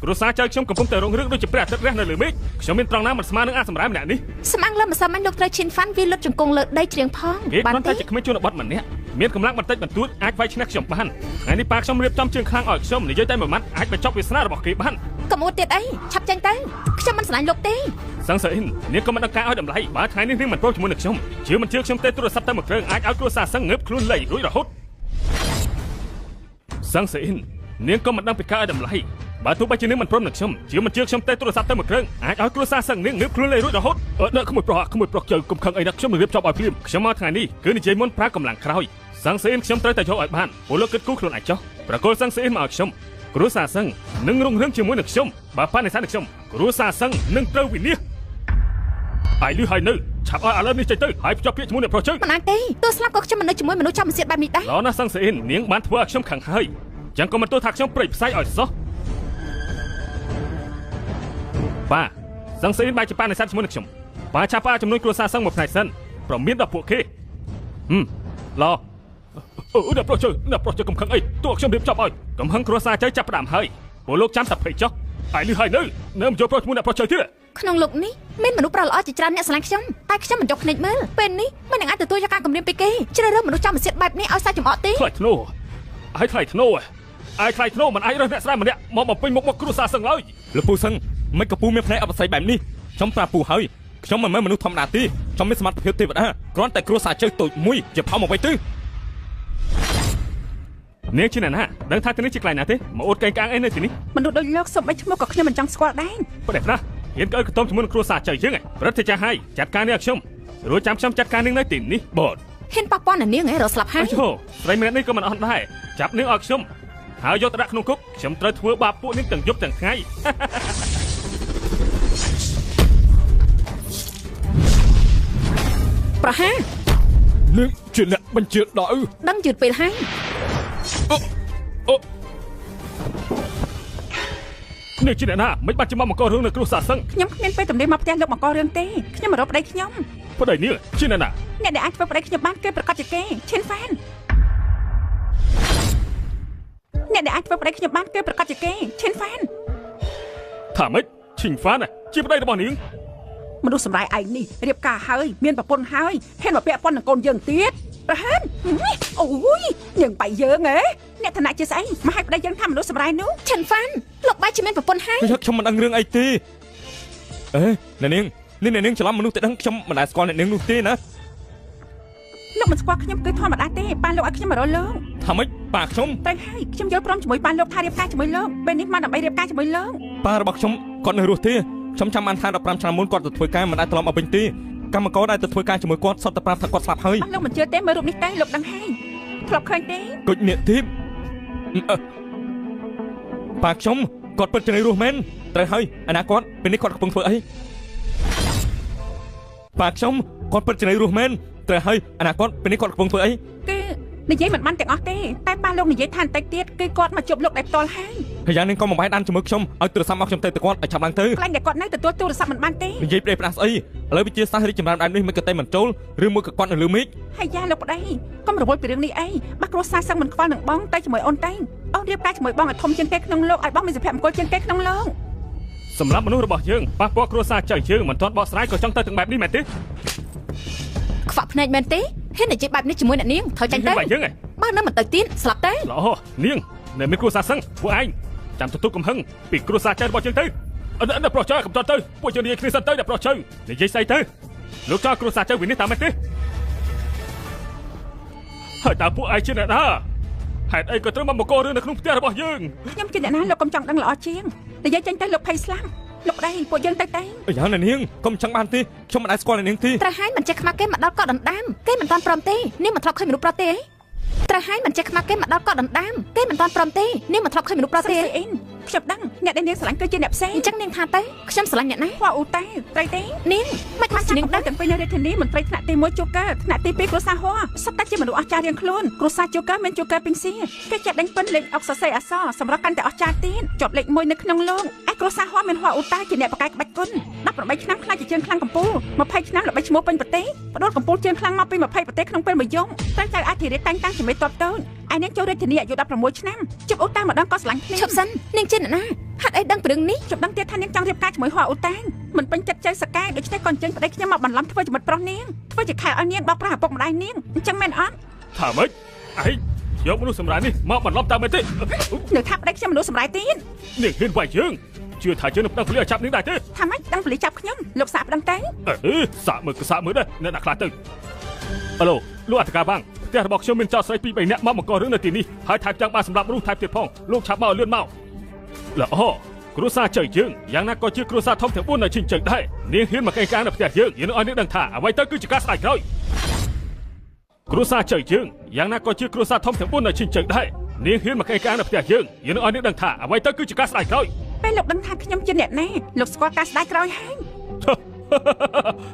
គ្រួសារចៅខ្ញុំកំពុងតែរងរឿងដូចជាព្រះអាទិត្យរះនៅលើមេឃខ្ញុំមានត្រង់ណាមិនស្មើនឹងអាសម្រាប់ម្នាក់នេះស្មាំងលើម្សិលមិញលោកត្រូវឈិនហ្វាន់វាលុតជង្គង់លើដីជ្រៀងផងបានតែជាក្មេងជនបទម្នាក់មានកម្លាំងបន្តិចបន្តួចអាចវាយឈ្នះខ្ញុំបានថ្ងៃនេះប៉ាខ្ញុំរៀបចំជើងខ្លាំងឲ្យខ្ញុំនិយាយតែមួយម៉ាត់អាចបញ្ចប់វាសនារបស់គេបានកុំអួតទៀតអីឆាប់ចេញទៅខ្ញុំមិនស្រឡាញ់លោកទេសឹងសអ៊ីននាងក៏មិនដឹងការឲ្យតម្លៃបើថ្ងៃនេះនាងមិនព្រមជាមួយនឹងខ្ញុំជឿមិនជឿខ្ញុំទេទូរស័ព្ទតែមួយគ្រឿងអាចឲ្យគ្រួសារសឹងងើបខ្លួនលែងរួចរហូតសឹងសអ៊ីននាងក៏មិនដឹងពីការឲ្យតម្លៃបើទោះបីជានាងមិនព្រមនឹងខ្ញុំជឿមិនជឿខ្ញុំទេទូរស័ព្ទតែមួយគ្រឿងអាចឲ្យគ្រួសារសឹងនាងងើបខ្លួនលែងរួចរហូតអ្នកក្មួយប្រុសជើកុំខឹងអីណាខ្ញុំនឹងរៀបចំឲ្យភ្លាមខ្ញុំមកថ្ងៃនេះគឺនិយាយមុនប្រើកម្លាំងក្រោយសឹងសអ៊ីនខ្ញុំត្រូវតែយកឲ្យបានពលលោកគិតគូរខ្លួនឯងចុះប្រកល់សឹងសអ៊ីនមកឲ្យខ្ញុំគ្រួសារសឹងនឹងរុងរឿងជាមួយនឹងខ្ញុំបើប៉ានិសាននឹងខ្ញុំគ្រួសារសឹងនឹងត្រូវវិនាសហើយលឺហើយនៅឆាប់ឲ្យឥឡូវនេះចេញទៅហើយភ្ជាប់ពាក្យជាមួយអ្នកប្រុសជើងមិនអាចទេទោះស្លាប់ក៏ខ្ញុំមិននៅជាមួយមនុស្សចាំសៀតបែបនេះដែរឡណាសឹងសអ៊ីននាងបានធ្វើឲ្យខ្ញុំខឹងហើយចឹងក៏មិនទោះថាខ្ញុំព្រៃផ្សាយឲ្យសោះប៉ាសឹងសអ៊ីនបែរជាប៉ានិសានជាមួយនឹងខ្ញុំប៉ាឆាប់ប៉ាចំនួនគ្រួសារសឹងមួយផ្នែកសិនប្រមានដល់ពួកគេឡអ្នកប្រុសជើងកំខឹងអីទោះខ្ញុំរៀបចំឲ្យកំហឹងគ្រួសារជើចាប់ផ្ដើមហើយពលលោកចាំតែភ័យចុះហើយលឺហើយនៅមកយកប្រុសជាមួយអ្នកប្រុសជើទៀតក្នុងលោកនេះមានមនុស្សប្រល្អជាច្រើនអ្នកស្រឡាញ់ខ្ញុំតែខ្ញុំមិនយកភ្នែកមើលពេលនេះមិននឹងអាចទទួលយកការគំរាមពីគេជ្រើសរើសមនុស្សចាំសៀតបែបនេះឲ្យសាច់ចំអកទេថ្លៃធ្នូមិនអាចរើសអ្នកស្រីម្នាក់មកបំពេញមុខមកគ្រួសារសឹងឡើយលោកពូសឹងមិនក៏ពូមានភ្នែកអបស័យបែបនេះខ្ញុំប្រាប់ពូហើយខ្ញុំមិនមែនមនុស្សធម្មតាទេខ្ញុំមានសមត្ថភាពទេវតាគ្រាន់តែគ្រួសារជើតូចមួយជាផោមកវិញទៅនាងជាអ្នកណាដឹងថាទីនេះជាកន្លែងណាទេមកអួតកេងកាងអីនៅទីនេះមនុស្សដូចលោកសុំអីឈ្មោះក៏ខ្ញុំមិនចង់ស្គាល់ដែរប្រដេះណា ហ៊ានក៏ឲ្យកតុំជាមួយនឹងគ្រួសារចៅយើងព្រឹទ្ធាចារ្យហើយចាត់ការនេះឲ្យខ្ញុំរួចចាំខ្ញុំចាត់ការនាងនៅទីនេះបាទហ៊ានប៉ះពាល់នាងឯងរត់ស្លាប់ហើយអូស្រីម្នាក់នេះក៏មិនអត់ដែរចាប់នាងឲ្យខ្ញុំហើយយកទៅដាក់ក្នុងគុកខ្ញុំត្រូវធ្វើបាបពួកនាងទាំងយប់ទាំងថ្ងៃប្រហានាងជាអ្នកបញ្ជាដល់ដឹងយឺតពេលហើយនេះជាអ្នកណាមិនបាច់ចាំមករឿងនៅគ្រួសារសឹងខ្ញុំគ្មានពេលទំនេរមកផ្ទះលោកមកករឿងទេខ្ញុំមករកប្តីខ្ញុំប្តីនេះជាអ្នកណាអ្នកដែលអាចធ្វើប្តីខ្ញុំបានគេប្រកាសជាគេឈិនហ្វានអ្នកដែលអាចធ្វើប្តីខ្ញុំបានគេប្រកាសជាគេឈិនហ្វានថាម៉េចឈិនហ្វានជាប្តីរបស់នាងមនុស្សសម្រាយឯងនេះរៀបការហើយមានប្រពន្ធហើយហ៊ានមកពាក់ព័ន្ធនឹងកូនយើងទៀតប្រហែលអូយយើងបែកយើងហ៎អ្នកឋានៈជាស្អីមកឲ្យប្តីយើងថាមនុស្សសម្រាយនោះឈិនហ្វានលោកបែកជាមានប្រពន្ធហើយខ្ញុំមិនដឹងរឿងអីទេអ្នកនាងនេះអ្នកនាងច្រឡំមនុស្សទៅដឹងខ្ញុំមិនដែលស្គាល់អ្នកនាងនោះទេណាលោកមិនស្គាល់ខ្ញុំគឺធម្មតាទេប៉ាលោកឲ្យខ្ញុំមករកលោកថាម៉េចប៉ាខ្ញុំតែហើយខ្ញុំយល់ព្រមជាមួយប៉ាលោកថារៀបការជាមួយលោកពេលនេះមកដើម្បីរៀបការជាមួយលោកប៉ារបស់ខ្ញុំគាត់នៅរស់ទេខ្ញុំចាំបានថា15ឆ្នាំមុនគាត់ទៅធ្វើការមិនអាចត្រឡប់មកវិញទេកម្មករដែលទៅធ្វើការជាមួយគាត់សុទ្ធតែប្រាប់ថាគាត់ស្លាប់ហើយលោកមិនជឿទេមើលរូបនេះតែលោកដឹងហើយធ្លាប់ឃើញទេគុជនេះទីប៉ាខ្ញុំគាត់ពិតជានៅរស់មែនត្រូវហើយអនាគតពេលនេះគាត់កំពុងធ្វើអីប៉ាខ្ញុំគាត់ពិតជានៅរស់មែនត្រូវហើយអនាគតពេលនេះគាត់កំពុងធ្វើអីគឺនិយាយមិនបានទាំងអស់ទេតែប៉ាលោកនិយាយថាបន្តិចទៀតគឺគាត់មកជប់លោកដែលផ្ទាល់ហើយហើយយ៉ាងនេះក៏មិនបាយដានជាមួយខ្ញុំឲ្យទូរស័ព្ទមកខ្ញុំទៅគាត់ឲ្យឆាប់ឡើងទៅខ្លាញ់តែគាត់នៅទទួលទូរស័ព្ទមិនបានទេនិយាយប្តីផ្ដាស់ស្អីឥឡូវវិជាសាស្ត្ររីកចម្រើនបែបនេះមិនក៏តែមិនចូលឬមួយក៏គាត់នៅលើមេឃហើយយ៉ាលោកប្តីកុំរវល់ពីរឿងនេះអីបាក់គ្រួសារសឹងមិនខ្វល់នឹងបងតែជាមួយអូនតែអូនរៀបការជាមួយបងឲ្យធំជាងគេក្នុងលោកឲ្យបងមានសុភមង្គលជាងគេក្នុងលោកសម្រាប់មនុស្សរបស់យើងប៉ះពាល់គ្រួសារចៅយើងមិនទាន់បកស្រាយក៏ចង់ទៅទាំងបែបនេះមែនទេខ្វាក់ភ្នែកមែនទេហ៊ាននិយាយបែបនេះជាមួយអ្នកនាងត្រូវចាញ់ទៅបើនៅមិនទៅទៀតស្លាប់ទេល្អនាងនៅមានគ្រួសារសឹងពួកឯងចាំទទួលកំហឹងពីគ្រួសារចៅរបស់យើងទៅអ្នកប្រុសចៅកំតទៅពួកយើងនិយាយគ្នាសិនទៅអ្នកប្រុសចៅនិយាយស្អីទៅលោកចៅគ្រួសារចៅវិញនេះតាមមែនទេហើយតើពួកឯងជាអ្នកណាហេតុអីក៏ត្រូវមកករឿងនៅក្នុងផ្ទះរបស់យើងខ្ញុំជាអ្នកណាលោកកុំចង់ដឹងល្អជាងនិយាយចាញ់ទៅលោកភ័យស្លាប់លោកដៃពួកយើងទៅយ៉ាងណានាងកុំចង់បានទេខ្ញុំមិនដែលស្គាល់នាងទេត្រូវហើយមិនចេះខ្មាស់គេមកដល់កក់ដណ្ដើមគេមិនតាន់ព្រមទេនាងមិនធ្លាប់ឃើញមនុស្សប្រុសទេត្រូវហើយមិនចេះខ្មាស់គេមកដល់កក់ដណ្ដើមគេមិនតាន់ព្រមទេនាងមិនធ្លាប់ឃើញមនុស្សប្រុសទេខ្ញុំដឹងអ្នកដែលនាងស្រឡាញ់គឺជាអ្នកផ្សេងអញ្ចឹងនាងថាទៅខ្ញុំស្រឡាញ់អ្នកណាហួអ៊ូតែត្រីទេនាងមិនខ្មាស់នាងដឹងទាំងពីរនៅរាជធានីមន្ត្រីថ្នាក់ទី1ជូកាថ្នាក់ទី2គ្រួសារហួសុទ្ធតែជាមនុស្សអស្ចារ្យរៀងខ្លួនគ្រួសារជូកាមានជូកាពីងសៀគេចេះដេញពិនលេខអុកសរសេរអក្សរសម្រាប់កាន់តែអស្ចារ្យទៀតជាប់លេខ1នៅក្នុងលោកឯគ្រួសារហួមានហួអ៊ូតែជាអ្នកបកកាយក្បាច់គុណ18ឆ្នាំខ្លាចជាជើងខ្លាំងកំពូល20ឆ្នាំល្បីឈ្មោះពេញប្រទេសបដូរកំពូលជើងខ្លាំងមកពី20ប្រទេសក្នុងពេលមួយយប់តែចៅអធិរាជតែងតាំងជំនួយតបតូនឯនាងចូលរាជធានីអាយុ16ឆ្នាំជប់អ៊ូតែម្ដងក៏ស្រឡាញ់គ្នាឈប់សិននាងជាអ្នកណាហាត់អីដឹងពីរឿងនេះជប់ដឹងទៀតថានាងចង់រៀបការជាមួយហួអ៊ូតែមិនពេញចិត្តចៅសកែដូច្នេះក៏អញ្ជើញប្តីខ្ញុំមកបន្លំធ្វើជាមួយប្រុសនាងធ្វើជាខែឲ្យនាងបោកប្រាស់ឪពុកម្ដាយនាងអញ្ចឹងមែនអត់ថាម៉េចអីយកមនុស្សសម្រាប់នេះមកបន្លំតាមមែនទេនៅថាប្តីខ្ញុំមនុស្សសម្រាប់ទៀតនាងហ៊ានវាយយើងជឿថាយើងនឹងប្តឹងប៉ូលីសចាប់នាងដែរទេថាម៉េចដឹងប៉ូលីសចាប់ខ្ញុំលោកសាកប្តឹងទៅសាកមើលដែរអ្នកណាខ្លះទៅអាឡូលោកអធិការបាំងផ្ទះរបស់ខ្ញុំមានចោរស្រី2-3នាក់មកបង្ករឿងនៅទីនេះហើយថែមទាំងបានសម្រាប់មនុស្សថែមទៀតផងលោកឆាប់មកឲ្យលឿនមកល្អគ្រួសារចៅយើងយ៉ាងណាក៏ជាគ្រួសារធំទាំង4នៅឈិញជើងដែរនាងហ៊ានមកកេងកាងនៅផ្ទះយើងយើងឲ្យនាងដឹងថាអ្វីទៅគឺជាការស្ដាយក្រោយគ្រួសារចៅយើងយ៉ាងណាក៏ជាគ្រួសារធំទាំង4នៅឈិញជើងដែរនាងហ៊ានមកកេងកាងនៅផ្ទះយើងយើងឲ្យនាងដឹងថាអ្វីទៅគឺជាការស្ដាយក្រោយពេលលោកដឹងថាខ្ញុំជាអ្នកណាលោកស្គាល់ការស្ដាយក្រោយហើ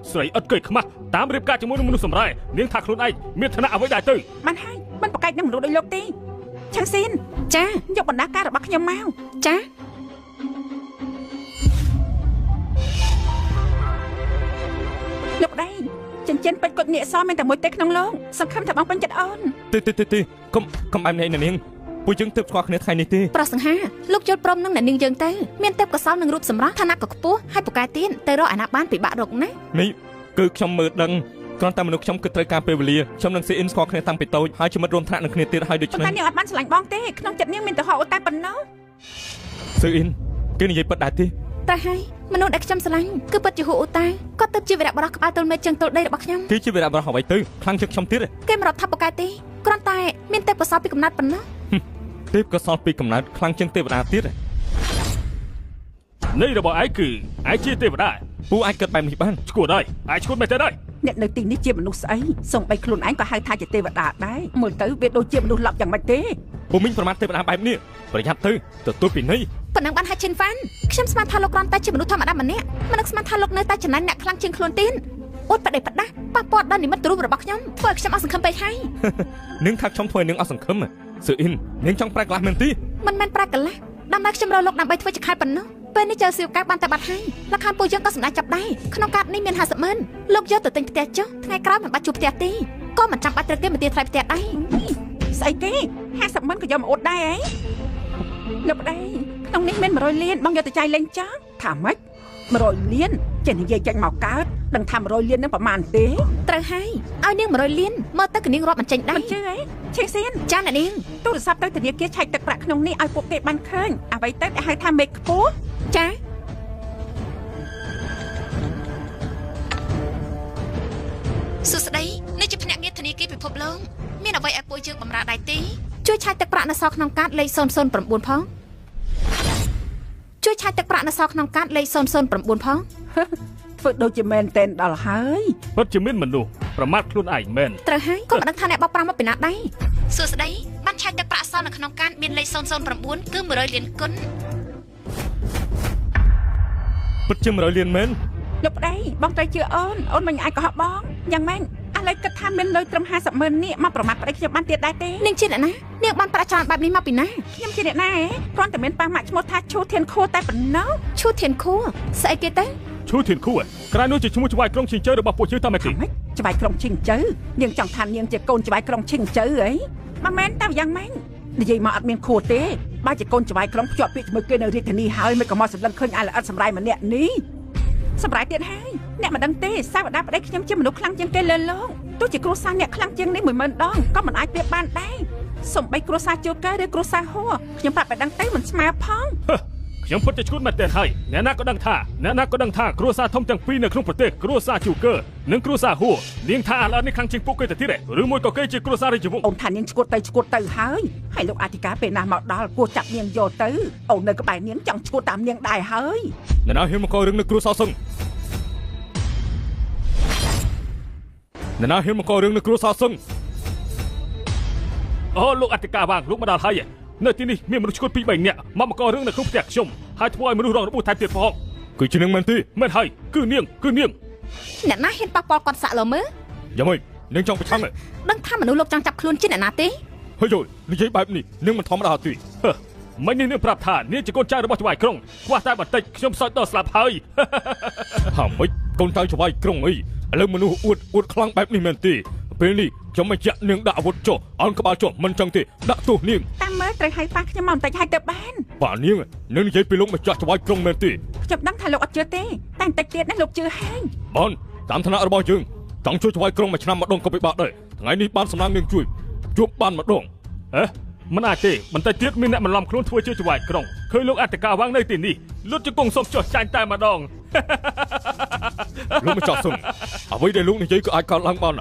យស្រីអត់គេខ្មាស់តាមរៀបការជាមួយនឹងមនុស្សសម្រែនាងថាខ្លួនឯងមានឋានៈអ្វីដែរទៅបានហើយមិនប្រកែកនឹងមនុស្សដូចលោកទេឆាំងស៊ីនចាយកបណ្ដាការរបស់ខ្ញុំមកចាលោកដៃចិញ្ចិនពេជ្រគុជនាគសមានតែមួយទេក្នុងលោកសង្ឃឹមថាបងពេញចិត្តអូនទេកុំបែបនេះនាងពួកយើងទើបស្គាល់គ្នាថ្ងៃនេះទេប្រសង្ហាលោកជល់ព្រមនឹងអ្នកនាងយើងទៅមានទេពកោសល្យនឹងរូបសម្រស់ឋានៈក៏ខ្ពស់ហើយពូកែទៀតទៅរកអាណាបានពិបាករកណានេះគឺខ្ញុំមើលដឹងគ្រាន់តែមនុស្សខ្ញុំគិតត្រូវការពេលវេលាខ្ញុំនឹងស៊ីអ៊ីនស្គាល់គ្នាតាំងពីតូចហើយជាមិត្តរួមថ្នាក់នឹងគ្នាទៀតហើយដូច្នេះតែនាងអត់បានឆ្លាញ់បងទេក្នុងចិត្តនាងមានតែហោអូតែប៉ុណ្ណោះស៊ឺអ៊ីនគេនិយាយពិតដែរទេតែហើយមនុស្សដែលខ្ញុំស្រឡាញ់គឺពិតជាហូអូតែគាត់ទៅជាវីរៈបរិះក្បាលទល់មេជើងទល់ដីរបស់ខ្ញុំគេជាវីរៈបរិះអ្វីទៅខ្លាំងជាងខ្ញុំទៀតគេមិនរាប់ថាពូកែទេគ្រាន់តែមានទេពកោសល្យពីកំណត់ប៉ុណ្ណោះទេពកោសល្យពីកំណើតខ្លាំងជាងទេវតាទៀត នៃរបស់ឯងគឺឯងជាទេវតា ពូអាចគិតបែបនេះបាន ឈួតហើយឯងឈួតមែនទេហើយ អ្នកនៅទីនេះជាមនុស្សស្អីសំបីខ្លួនឯងក៏ហៅថាជាទេវតាដែរមើលទៅវាដូចជាមនុស្សឡប់យ៉ាងម៉េចទេ ពូមីងប្រមាថទេវតាបែបនេះប្រយ័ត្នទៅទទួលពីនេះ ប៉ុណ្ណឹងបានហាច់ឈិនហ្វាន់ខ្ញុំស្មានថាលោកគ្រាន់តែជាមនុស្សធម្មតាម្នាក់មិននឹកស្មានថាលោកនៅតែចំណាញ់អ្នកខ្លាំងជាងខ្លួនទៀតអួតបដិបដាប៉ះពាល់ដល់និមិត្តរូបរបស់ខ្ញុំធ្វើឲ្យខ្ញុំអស់សង្ឃឹមពេកហើយ នឹងថាខ្ញុំធ្វើឲ្យនឹងអស់សង្ឃឹមសឺអ៊ីននឹងចង់ប្រែកន្លះមែនទេ មិនមែនប្រាក់កន្លះដើម្បីខ្ញុំរកលោកដើម្បីធ្វើជាខែប៉ុណ្ណោះពេលនេះចៅសៀវកែបានតែបាត់ហើយលក្ខខណ្ឌពួកយើងក៏សម្ដេចចាប់ដែរក្នុងកាតនេះមាន 50 ម៉ឺនលោកយកទៅទិញផ្ទះចុះថ្ងៃក្រោយមិនបាច់ជួបផ្ទះទេក៏មិនចាំបាច់ត្រូវគេមកទារថ្លៃផ្ទះដែរ ស្អីគេ50 ម៉ឺនក៏យកមកអួតដែរហ៎លោកប្តីក្នុងនេះមាន100 លានបងយកទៅចាយលេងចោលថាម៉េច100 លានចេះនិយាយចាញ់មកកើតដឹងថា100 លាននឹងប្រមាណទេ ត្រូវហើយឲ្យនាង100 លានមើលទៅកនាងរាប់មិនចេញដែរ មិនជឿហ៎ឆេសៀន ចាអ្នកនាង ទូរស័ព្ទទៅធនាគារឆែកទឹកប្រាក់ក្នុងនេះឲ្យពួកគេបានឃើញអ្វីទៅដែលហៅថាមេឃខ្ពស់ ចាសួស្តីនេះជាភ្នាក់ងារធនាគារពិភពលោកមានអ្វីឲ្យពួកយើងបម្រើដៃទេជួយឆែកទឹកប្រាក់នៅសល់ក្នុងកាតលេខ009ផងជួយឆែកទឹកប្រាក់នៅសល់ក្នុងកាតលេខ009ផង ធ្វើដូចជាមែនតែនដល់ហើយ ពិតជាមានមនុស្សប្រមាថខ្លួនឯងមែន ត្រូវហើយក៏មិនដឹងថាអ្នកបោកប្រាស់មកពីណាដែរសួស្តីបានឆែកទឹកប្រាក់សល់នៅក្នុងកាតមានលេខ009គឺ100 លានគុណ ពិតជា100 លានមែន លោកប្តីបងត្រូវជឿអូនមិនអាចកុហកបងយ៉ាងម៉េចឥឡូវគិតថាមានលុយត្រឹម50 ម៉ឺននេះមកប្រមាថប្តីខ្ញុំបានទៀតដែរទេ នាងជាអ្នកណានាងបានប្រាក់ច្រើនបែបនេះមកពីណា ខ្ញុំជាអ្នកណាហ៎គ្រាន់តែមានប៉ាម៉ាក់ឈ្មោះថាឈូធានខួរតែប៉ុណ្ណោះ ឈូធានខួរស្អីគេទៅ ឈួតធានខួរក្រៅនោះជាឈ្មោះច្បាយក្រុងឈីងជើរបស់ពួកយើងតាមឯទី ម៉េចច្បាយក្រុងឈិងជើនាងចង់ថានាងជាកូនច្បាយក្រុងឈិងជើអីមិនមែនតែយ៉ាងម៉េចនិយាយមកអត់មានខួរទេបើជាកូនច្បាយក្រុងភ្ជាប់ពាក្យជាមួយគេនៅរាជធានីហើយមិនក៏មកសម្លឹងឃើញអាល្អិតសម្រាយម្នាក់នេះសម្រាយទៀតហើយអ្នកមិនដឹងទេសាវតាប្តីខ្ញុំជាមនុស្សខ្លាំងជាងគេលើលោកទោះជាគ្រួសារអ្នកខ្លាំងជាងនេះ10000 ដងក៏មិនអាចប្រៀបបានដែរសំបីគ្រួសារជូកែឬគ្រួសារហួរខ្ញុំប្រាប់តែដឹងទៅមិនស្មើផង ខ្ញុំពិតជាឈួតមែនទេហើយអ្នកណាក៏ដឹងថាគ្រួសារធំទាំងពីរនៅក្នុងប្រទេសគ្រួសារជូកឺនិងគ្រួសារហួរនាងថាអាឡននេះខាងជាងពួកគេទៅទៀតឬមួយក៏គេជាគ្រួសាររាជវង្ស អូនថានាងឈួតទៅហើយហើយលោកអធិការពេលណាមកដល់គួរចាប់នាងយកទៅអូននៅក្បែរនាងចង់ឈួតតាមនាងដែរហើយ អ្នកណាហ៊ានមកករឿងនៅគ្រួសារសឹងអ្នកណាហ៊ានមកករឿងនៅគ្រួសារសឹង អូលោកអធិការវាងលោកមកដល់ហើយនៅទីនេះមានមនុស្សឈួត2 3នាក់មកករឿងនៅក្នុងផ្ទះខ្ញុំហើយធ្វើឲ្យមនុស្សរងរបួសថែមទៀតផង គឺជានឹងមែនទេ មែនហើយគឺនាង អ្នកណាហ៊ានប៉ះពាល់គាត់សាក់លើមើល យ៉ាងម៉េចនឹងចង់ប្រឆាំង ដឹងថាមនុស្សលោកចង់ចាប់ខ្លួនជាអ្នកណាទេ ហើយយល់និយាយបែបនេះនឹងមិនធម្មតាទេ មិញនេះនាងប្រាប់ថានាងជាកូនចៅរបស់ច្បាយក្រុងខ្វះតែបន្តិចខ្ញុំសោយដល់ស្លាប់ហើយ ហាមិចកូនចៅច្បាយក្រុងអីឥឡូវមនុស្សអួតខ្លាំងបែបនេះមែនទេពេលនេះខ្ញុំមិនចាក់នាងដាក់អាវុធចុះអោនក្បាលចុះមិនចឹងទេដាក់ទោសនាង តាមមើលត្រូវឲ្យប៉ះខ្ញុំមកបន្តិចឲ្យទៅបាន បាទនាងនឹងនិយាយពីលោកម្ចាស់ច្បាយក្រុងមែនទេ ខ្ញុំដឹងថាលោកអត់ជឿទេតែបន្តិចទៀតនេះលោកជឿហើយ បានតាមឋានៈរបស់យើងចង់ជួយច្បាយក្រុងមួយឆ្នាំម្ដងក៏ពិបាកដែរថ្ងៃនេះបានសំណាងនាងជួយជួបបានម្ដង មិនអាចទេបន្តិចទៀតមានអ្នកបន្លំខ្លួនធ្វើជាច្បាយក្រុងឃើញលោកអធិការវាងនៅទីនេះលុតជង្គង់សុំចុះចាញ់តែម្ដង លោកម្ចាស់សឹងអ្វីដែលលោកនិយាយក៏អាចកើតឡើងបាន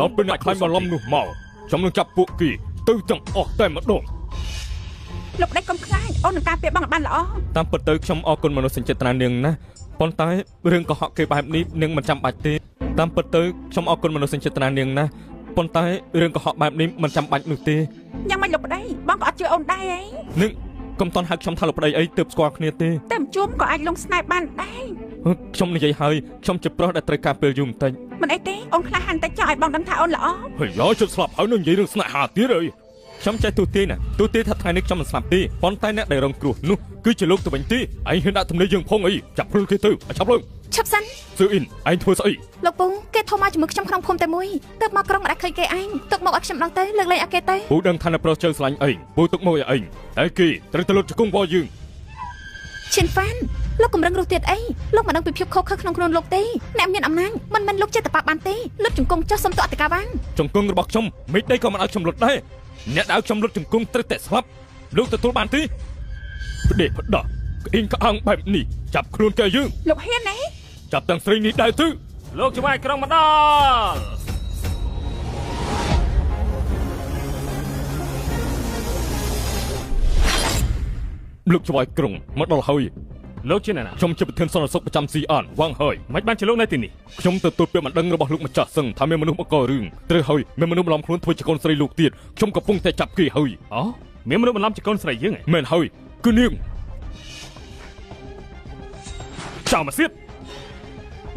ដល់ពេលអ្នកខ្លាញ់បន្លំនោះមកខ្ញុំនឹងចាប់ពួកគេទៅទាំងអស់តែម្ដង លោកប្តីកុំខ្លាចអូននឹងការពារបងឲ្យបានល្អ តាមពិតទៅខ្ញុំអរគុណមនុស្សសេចក្ដីនាងណាប៉ុន្តែរឿងកុហកគេបែបនេះនាងមិនចាំបាច់ទេតាមពិតទៅខ្ញុំអរគុណមនុស្សសេចក្ដីនាងណាប៉ុន្តែរឿងកុហកបែបនេះមិនចាំបាច់នោះទេ យ៉ាងម៉េចលោកប្តីបងក៏អត់ជឿអូនដែរហី នឹងកុំតន់ហៅខ្ញុំថាលោកប្តីអីទើបស្គាល់គ្នាទេ តែមិនជួមក៏អាចលងស្នេហ៍បានដែរ ខ្ញុំនិយាយហើយខ្ញុំជាប្រុសដែលត្រូវការពេលយូរបន្តិច មិនអីទេអូនខ្លាចហាន់តែចង់ឲ្យបងដឹងថាអូនល្អ ហើយយកជិតស្លាប់ហើយនឹងនិយាយរឿងស្នេហាទៀតអីខ្ញុំចេះទូទាយណាទូទាយថាថ្ងៃនេះខ្ញុំមិនស្លាប់ទេប៉ុន្តែអ្នកដែលរងគ្រោះនោះគឺជាលោកទៅវិញទេឯងហ៊ានដាក់ទំនេរយើងផងអីចាប់ខ្លួនគេទៅឆាប់លើ ឈប់សិន ស៊ឺអ៊ីនឯងធ្វើស្អី លោកពូគេធំមកជាមួយខ្ញុំក្នុងភូមិតែមួយទើបមកក្រុងមិនអាចឃើញគេឯងទុកមកឲ្យខ្ញុំដឹងទៅលើកលែងឲ្យគេទៅ ពូដឹងថាអ្នកប្រុសជើងស្លាញ់អីពូទុកមកឲ្យឯងតែគេត្រូវទៅលុតជង្គង់របស់យើង ឈិនហ្វានលោកកំរឹងរស់ទៀតអីលោកមិនដឹងពីភាពខុសខើក្នុងខ្លួនលោកទេអ្នកមានអំណាចមិនមែនលោកចេះតែប៉ាបានទេលុតជង្គង់ចុះសុំទោសអធិការបាន ជង្គង់របស់ខ្ញុំមិនដីក៏មិនឲ្យខ្ញុំលុតដែរអ្នកដែលខ្ញុំលុតជង្គង់ត្រូវតែស្លាប់លោកទទួលបានទេផ្ដេកផ្ដោះក្អេងក្អាងបែបនេះចាប់ខ្លួនគេយើង លោកហ៊ានទេ ចាប់ទាំងស្រីនេះដែរទៅ លោកច្បាយក្រុងមកដល់ លោកច្បាយក្រុងមកដល់ហើយ លោកជាអ្នកណា ខ្ញុំជាប្រធានសន្តិសុខប្រចាំស៊ីអានវ៉ាងហើយ មិនបានជាលោកនៅទីនេះ ខ្ញុំទទួលពាក្យបណ្ដឹងរបស់លោកម្ចាស់សឹងថាមានមនុស្សមកករឿងត្រូវហើយមានមនុស្សបន្លំខ្លួនធ្វើជាកូនស្រីលោកទៀតខ្ញុំកំពុងតែចាប់គេហើយ អូមានមនុស្សបន្លំជាកូនស្រីយើង មែនហើយគឺនាង ចោលមកទៀត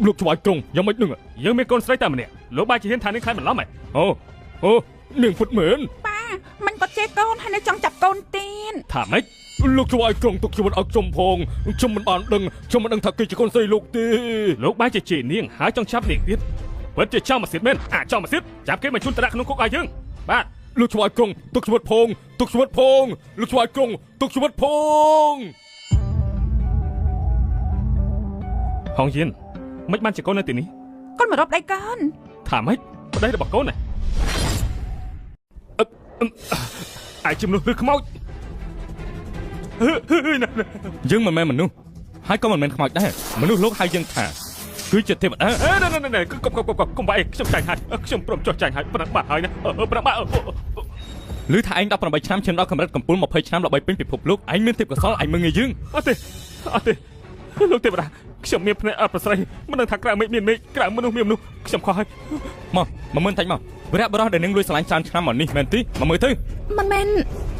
លោកច្បាយក្រុងយ៉ាងម៉េចនឹង យើងមានកូនស្រីតែម្នាក់លោកបាយជាហ៊ានថានាងខ្លាចបន្លំហ៎ អូនាងពុតមែន ប៉ាមិនក៏ចេះកូនហើយនៅចង់ចាប់កូនទៀត ថាម៉េច លោកច្បាយក្រុងទុកជីវិតឲ្យខ្ញុំផងខ្ញុំមិនបានដឹងខ្ញុំមិនដឹងថាគេជាកូនស្រីលោកទេ លោកបាយជាជេរនាងហើយចង់ចាប់នាងទៀតពិតជាចោលមកទៀតមែនអាចោលមកទៀតចាប់គេមកជូនតរៈក្នុងគុកឲ្យយើងបាទ លោកច្បាយក្រុងទុកជីវិតផងទុកជីវិតផងលោកច្បាយក្រុងទុកជីវិតផង ហងយៀនមិនបានជាកូននៅទីនេះ កូនមករកដៃកូន ថាម៉េចប្តីរបស់កូនណាអាចជំនួសឬខ្មោច យើងមិនមែនមនុស្សហើយក៏មិនមែនខ្មោចដែរមនុស្សលោកហៅយើងថាគឺជាទេវតា ណែកុំបាយខ្ញុំចាញ់ហើយខ្ញុំព្រមចុះចាញ់ហើយប្រឹងបាត់ហើយណាប្រឹងបាត់ ឮថាឯង18ឆ្នាំឈានដល់កម្រិតកំពូល20ឆ្នាំដើម្បីពេញពិភពលោកឯងមានទេពកោសល្យឯងមើងងាយយើង អត់ទេលោកទេវតាខ្ញុំមានភ្នែកអត់ប្រស្រីមិនដឹងថាក្រៅមេឃមានមេឃក្រៅមនុស្សមានមនុស្សខ្ញុំខុសហើយ មកមើលតាច់មកវរៈបរោះដែលនឹងលួចស្រឡាញ់ច្រើនឆ្នាំមកនេះមែនទេមកមើលទៅ មិនមែន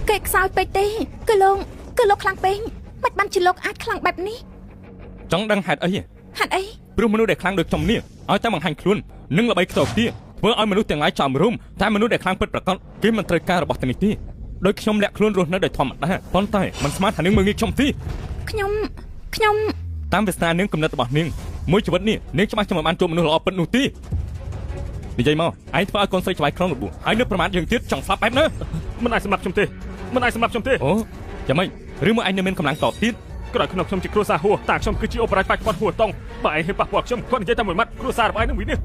គេខ្សោយពេកទេគឺលោកខ្លាំងពេកមិនបានជាលោកអាចខ្លាំងបែបនេះ ចង់ដឹងហេតុអី ហេតុអី ព្រោះមនុស្សដែលខ្លាំងដូចខ្ញុំនេះឲ្យតែបង្ហាញខ្លួននឹងល្បីខ្ទោទីធ្វើឲ្យមនុស្សទាំងឡាយចោមរុំតែមនុស្សដែលខ្លាំងពិតប្រាកដគេមិនត្រូវការរបស់ទាំងនេះទេដោយខ្ញុំលាក់ខ្លួនរស់នៅដោយធម្មតាប៉ុន្តែមិនស្មានថានឹងមើងងាយខ្ញុំទេ ខ្ញុំ តាមវាសនានាងគំនិតរបស់នាងមួយជីវិតនេះនាងច្បាស់ជាមិនបានជួបមនុស្សល្អពិតនោះទេនិយាយមកឯងធ្វើឲ្យកូនស្រីច្បាយក្រុងរបួសហើយនៅប្រមាថយើងទៀតចង់ស្លាប់បែបណា មិនអាចសម្លាប់ខ្ញុំទេ អូយ៉ាងម៉េចឬមកឯងនៅមានកម្លាំងតបទៀត ក្រោយខ្ញុំជាគ្រួសារហួរតាខ្ញុំគឺជាអូបរ៉ាយបាច់បាត់ហួរតង់បើឯងហេប៉ះពាល់ខ្ញុំគាត់និយាយតែមួយម៉ាត់គ្រួសាររបស់ឯងនឹងវិញនេះ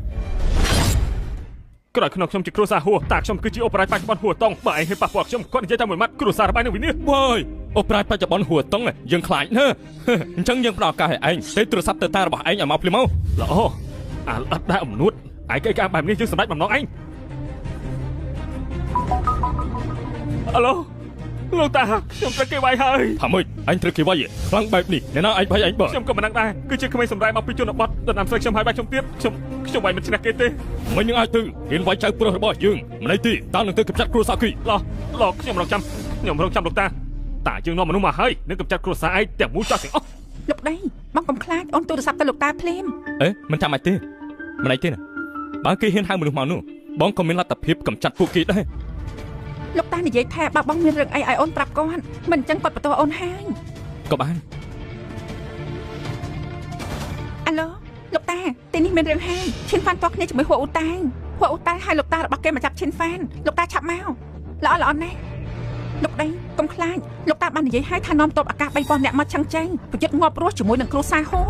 ក្រោយខ្ញុំជាគ្រួសារហួរតាខ្ញុំគឺជាអូបរ៉ាយបាច់បាត់ហួរតង់បើឯងហេប៉ះពាល់ខ្ញុំគាត់និយាយតែមួយម៉ាត់គ្រួសាររបស់ឯងនឹងវិញនេះ វ៉យអូប្រាយបច្ចុប្បន្នហួរតង់យើងខ្លាចណាអញ្ចឹងយើងផ្ដល់ឱកាសឲ្យឯងទេទូរស័ព្ទទៅតារបស់ឯងឲ្យមកភ្លាមមក ល្អអាអត់ដែរអំនួតឯងកៃកាបែបនេះយើងសម្រេចបំណងឯងអាឡូលោកតាខ្ញុំត្រូវគេវាយហើយ ថាម៉េចអញត្រូវគេវាយខ្លាំងបែបនេះអ្នកណាឯងបាយឯងបើ ខ្ញុំក៏មិនដឹងដែរគឺជាក្មេងសម្រែមកពីជនបទដណ្ដើមស្រីខ្ញុំហើយបាយខ្ញុំទៀតខ្ញុំវាយមិនឈ្នះគេទេ មិននឹងអាចទៅហ៊ានវាយចៅប្រុសរបស់យើងម្លេះទីតើនឹងទៅកម្ចាត់គ្រួសារគី ឡោខ្ញុំរងចាំលោកតាយើងនាំមនុស្សមកហើយនឹងកម្ចាត់គ្រួសារឯងតែមួយចោះទាំងអស់ លោកដៃបងកុំខ្លាចអូនទូរស័ព្ទទៅលោកតាភ្លាម មិនចាំអាចទេម្លេះទេណាបើគេហ៊ានហៅមនុស្សមកនោះបងក៏មានលទ្ធភាពកម្ចាត់ពួកគេដែរ លោកតានិយាយថាបើបងមានរឿងអីឲ្យអូនប្រាប់គាត់មិនអញ្ចឹងគាត់បន្ទោសអូនហើយ ក៏បាន អាឡូលោកតាទីនេះមានរឿងហើយឈិនហ្វានតោះគ្នាជាមួយហួអ៊ូតាងឲ្យលោកតារបស់គេមកចាប់ឈិនហ្វានលោកតាឆាប់មកល្អណាស់លោកដៃកុំខ្លាចលោកតាបាននិយាយឲ្យថានាំតបអាកាស 3000 អ្នកមកឆឹងចេញប្រយុទ្ធងាប់រស់ជាមួយនឹងគ្រូសាហួរ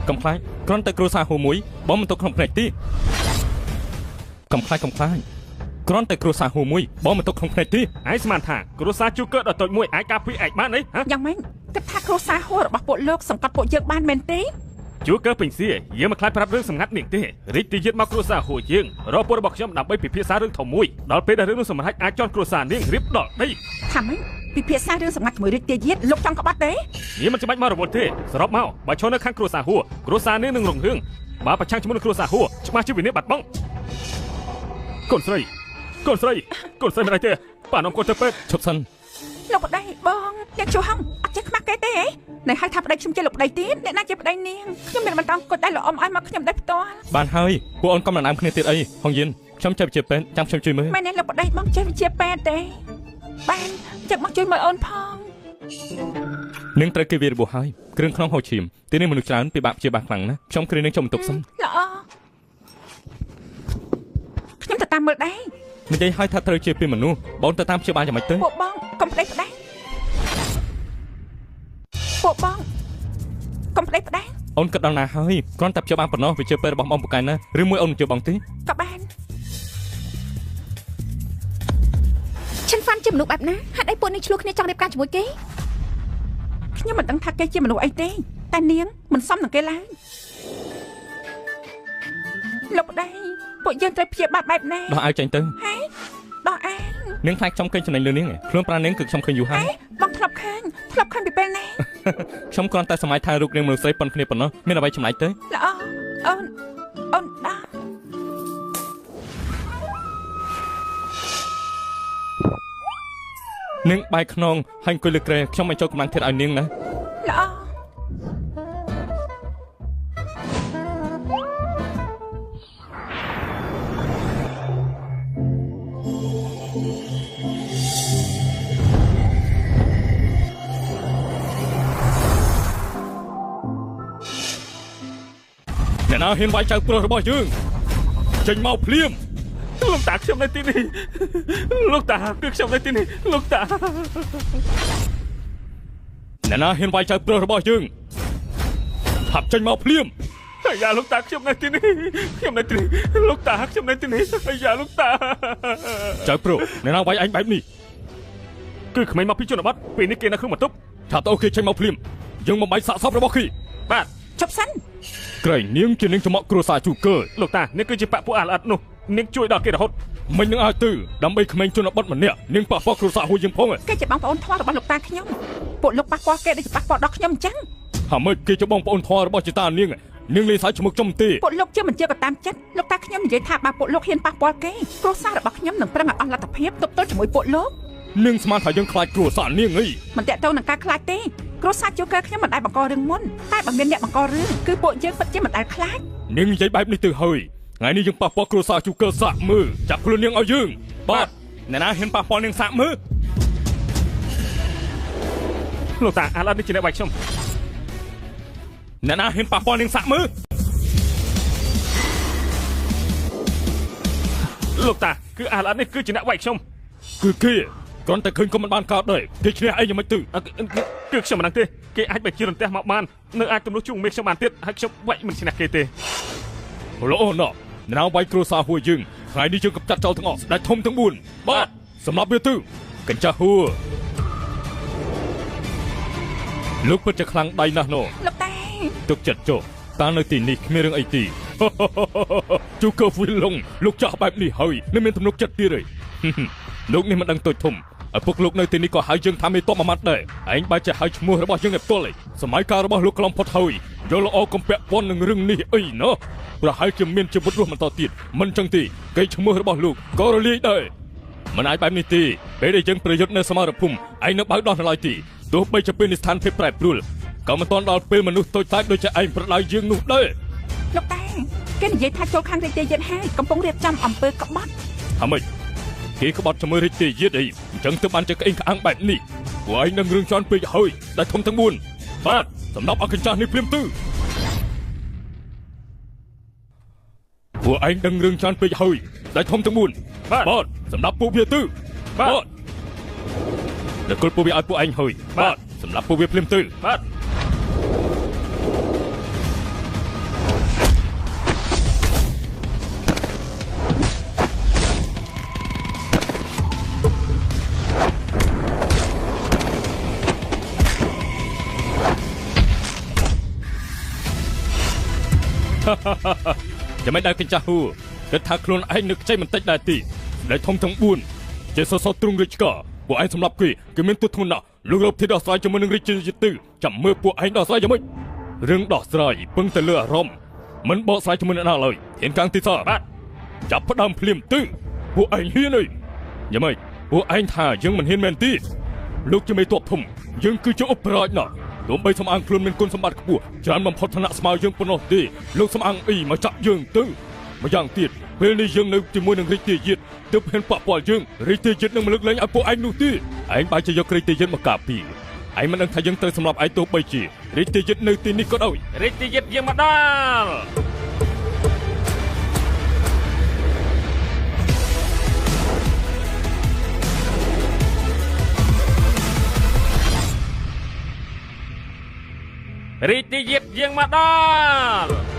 កុំខ្លាចគ្រាន់តែគ្រូសាហួរមួយបងមិនទុកក្នុងភ្នែកទេកុំខ្លាចគ្រាន់តែគ្រួសារហួរមួយបងមិនទុកក្នុងភ្នែកទេ ឯងស្មានថាគ្រួសារជួកើតដល់តូចមួយអាចការពារឯងបានអីហ៎ យ៉ាងម៉េចគិតថាគ្រួសារហួររបស់ពួកលោកសង្កត់ពួកយើងបានមែនទេ ជួកើពេញសៀយើងមិនខ្លាចប្រាប់រឿងសម្ងាត់នេះទេរីកទីយិតមកគ្រួសារហួរយើងរកពួករបស់ខ្ញុំដើម្បីពិភាក្សារឿងធំមួយដល់ពេលដែលរឿងនោះសម្រាប់អាចជន់គ្រួសារនាងរៀបដល់ដី ថាម៉េចពិភាក្សារឿងសម្ងាត់ជាមួយរាជទាយាតលោកចង់ក្បត់ទេ យើងមិនចាំបាច់មករវល់ទេសរុបមកបើឈរនៅខាងគ្រួសារហួរគ្រួសារនាងនឹងរងរឿងបើប្រឆាំងជាមួយនឹងគ្រួសារហួរច្បាស់ជាវិនិច្ឆ័យបាត់បង់កូនស្រីមិនអីទេប៉ានំគាត់ទៅពេទ្យ ឈប់សិន លោកប្តីបងអ្នកជួហងអត់ចេះខ្មាស់គេទេហ៎ណែហៅថាប្តីខ្ញុំជាលោកប្តីទៀតអ្នកណាជាប្តីនាងខ្ញុំមានបន្តគាត់ដែរលោកអ៊ំឲ្យមកខ្ញុំដែរផ្ទាល់ បានហើយពួកអូនកុំដណ្ដើមគ្នាទៀតអីហងយិនខ្ញុំចេះវិជាពេទ្យចាំខ្ញុំជួយមើល មែនទេលោកប្តីបងចេះវិជាពេទ្យទេបានចឹងមកជួយមើលអូនផង នឹងត្រូវគេវារបួសហើយគ្រឿងក្នុងហូរឈាមទីនេះមនុស្សច្រើនពិបាកព្យាបាលខ្លាំងណាស់ខ្ញុំគ្រានឹងខ្ញុំបន្ទប់សិន ល្អខ្ញុំទៅតាមមើលដែរ និយាយឲ្យថាត្រូវជាពីមនុស្សបងទៅតាមព្យាបាលយ៉ាងម៉េចទៅ ពួកបងកុំប្តីផ្ដាស់ពួកបងកុំប្តីផ្ដាស់ អូនគិតដល់ណាហើយគ្រាន់តែព្យាបាលប៉ុណ្ណោះវិជាពេទ្យរបស់បងពូកែណាឬមួយអូនជួយបងទេ ក៏បាន ឈិនហ្វាន់ជាមនុស្សបែបណាហេតុអីពួកនេះឆ្លោះគ្នាចង់រៀបការជាមួយគេ ខ្ញុំមិនដឹងថាគេជាមនុស្សអីទេតែនាងមិនសមនឹងគេឡើយលោកប្តីពួកយើងត្រូវព្យាបាលបែបណា ដោះអាវចេញទៅ ហេដោះអាវ នាងខ្លាចខ្ញុំឃើញចំណេញលើនាងខ្លួនប្រានាងគឺខ្ញុំឃើញយូរហើយ បងធ្លាប់ឃើញពីពេលណា ខ្ញុំគ្រាន់តែសម័យថែរូបរាងមនុស្សស្រីប៉ុនគ្នាប៉ុណ្ណោះមានអ្វីចម្លែកទេល្អអូនដានាងបាយខ្នងហើយអង្គុយលើគ្រែខ្ញុំមិនចូលកម្លាំងធាតឲ្យនាងណាល្អអ្នកណាហ៊ានវាយចៅប្រុសរបស់យើងចេញមកភ្លាមលោកតាខ្ញុំនៅទីនេះលោកតាគឺខ្ញុំនៅទីនេះលោកតាអ្នកណាហ៊ានវាយចៅប្រុសរបស់យើងថាប់ចេញមកភ្លាមអាយ៉ាលោកតាខ្ញុំនៅទីនេះខ្ញុំនៅទីនេះលោកតាខ្ញុំនៅទីនេះអាយ៉ាលោកតាចៅប្រុសអ្នកណាវាយអញបែបនេះគឺក្មេងមកពីជនបទពេលនេះគេនៅក្នុងបន្ទប់ថាតើគេចេញមកភ្លាមយើងបំបីសាកសពរបស់គេបាទជប់សិនក្រែងនាងជានាងចំអកគ្រួសារជូកើលោកតានាងគឺជាបាក់ពួកអាល្អិតនោះនាងជួយដល់គេរហូតមិននឹងឲ្យទៅដើម្បីក្មេងជនបទម្នាក់នាងប៉ះពាល់គ្រួសារហួយយើងផងគេជាបងប្អូនធម៌របស់លោកតាខ្ញុំពួកលោកប៉ះពាល់គេដូចប៉ះពាល់ដល់ខ្ញុំអញ្ចឹងហាមិនគេជាបងប្អូនធម៌របស់ជាតានាងនាងលេងសើចឈ្មោះចំទេពួកលោកជាមិនជាក៏តាមចិត្តលោកតាខ្ញុំនិយាយថាបើពួកលោកហ៊ានប៉ះពាល់គេគ្រួសាររបស់ខ្ញុំនឹងប្រឹងឲ្យអស់លទ្ធភាពទប់ទល់ជាមួយពួកលោកនាងស្មានថាយើងខ្លាចគ្រួសារនាងអីមិនតាក់ទងនឹងការខ្លាចទេគ្រួសារជូកើខ្ញុំមិនដែលបង្ករឿងមុនតែបើមានអ្នកបង្ករឿងគឺពួកយើងពិតជាមិនដែលខ្លាចនាងនិយាយបែបនេះទៅហើយថ្ងៃនេះយើងប៉ះពាល់គ្រួសារជូកើសាក់មើលចាប់ខ្លួននាងឲ្យយើងបាទអ្នកណាហ៊ានប៉ះពាល់នាងសាក់មើលលោកតាអាឡិតនេះជាអ្នកវាយខ្ញុំអ្នកណាហ៊ានប៉ះពាល់នាងសាក់មើលលោកតាគឺអាឡិតនេះគឺជាអ្នកវាយខ្ញុំគឺគេគ្រាន់តែឃើញក៏មិនបានកើតដែរគេឈ្នះអីយ៉ាងម៉េចទៅគឺខ្ញុំមិនដឹងទេគេអាចបញ្ជារន្ទះមកបាននៅអាចទម្លុះជួងមេខ្ញុំបានទៀតហើយខ្ញុំវាយមិនឈ្នះគេទេល្អណាស់អ្នកណាវាយគ្រួសារហួរយើងថ្ងៃនេះយើងកំចាត់ចោលទាំងអស់ស្ដេចធំទាំង4បាទសម្រាប់វាទៅកញ្ចាស់ហួរលោកពិតជាខ្លាំងដៃណាស់ណូលោកតាទុកចិត្តចុះតានៅទីនេះគ្មានរឿងអីទីជូកើវិលឡុងលោកចាស់បែបនេះហើយមិនមានទំនុកចិត្តទៀតទេលោកនេះមិនដឹងតូចធំឪពុកលោកនៅទីនេះក៏ហៅយើងថាមេតបមួយម៉ាត់ដែរឯងបែរជាហៅឈ្មោះរបស់យើងឯផ្ទាល់ឯងសម័យកាលរបស់លោកខ្លំផុតហើយយល់ល្អកំពាក់ព័ន្ធនឹងរឿងនេះអីណោះប្រហែលជាមានជីវិតរស់បន្តទៀតមិនចឹងទេគេឈ្មោះរបស់លោកក៏រលាយដែរមិនអាចបែបនេះទេពេលដែលយើងប្រយុទ្ធនៅសមរភូមិឯងនៅបើកដោះនៅឡើយទេទោះបីជាពេលនេះស្ថានភាពប្រែប្រួលក៏មិនទាន់ដល់ពេលមនុស្សតូចតាចដូចជាឯងប្រដៅយើងនោះដែរលោកតាគេនិយាយថាចូលខាងរាជទាយាទហើយកំពុងរៀបចំអំពើក្បត់ហាម៉េចគេក្បត់ជាមួយរាជទាយាទអីអញ្ចឹងទើបបានជាក្អេងក្អាងបែបនេះពួកឯងនឹងរឿងច្រើនពេកហើយដែលធំទាំង4បាទសម្រាប់អកញ្ចាស់នេះភ្លាមទៅពួកឯងដឹងរឿងច្រើនពេកហើយដែលធំទាំង4បាទសម្រាប់ពួកវាទៅបាទដល់គល់ពួកវាឲ្យពួកឯងហើយបាទសម្រាប់ពួកវាភ្លាមទៅបាទចាំមិនដែលកញ្ចាស់ហួរគិតថាខ្លួនឯងនឹកខ្ចីបន្តិចដែរទីដែលធំទាំង4ជាសសរទ្រង់រាជការពួកឯងសម្រាប់គេគឺមានទោសធ្ងន់ណាស់លោករົບធីដោះស្រាយជាមួយនឹងរាជយាទចាំមើលពួកឯងដោះស្រាយយ៉ាងម៉េចរឿងដោះស្រាយពឹងតែលើអារម្មណ៍មិនបកស្រាយជាមួយអ្នកណាឡើយហ៊ានកាំងទីសបាទចាប់ផ្ដើមភ្លាមទៅពួកឯងហ៊ានអីយ៉ាងម៉េចពួកឯងថាយើងមិនហ៊ានមែនទេលោកជាមេទ័ពធំយើងគឺជាឧបរាជណាស់ទោះបីសំអាងខ្លួនមានគុណសម្បត្តិខ្ពស់ច្រើនបំផុតឋានៈស្មើយើងប៉ុណ្ណោះទេលោកសំអាងអីមកចាប់យើងទៅម្យ៉ាងទៀតពេលនេះយើងនៅជាមួយនឹងរាជទាយាទទើបហ៊ានប៉ះពាល់យើងរាជទាយាទនឹងមិនលើកលែងឲ្យពួកឯងនោះទេឯងបែរជាយករាជទាយាទមកការពារឯងមិនដឹងថាយើងត្រូវសម្រាប់ឯងទោះបីជារាជទាយាទនៅទីនេះក៏ដោយរាជទាយាទយើងមកដល់រាជទាយាទយើងមកដល់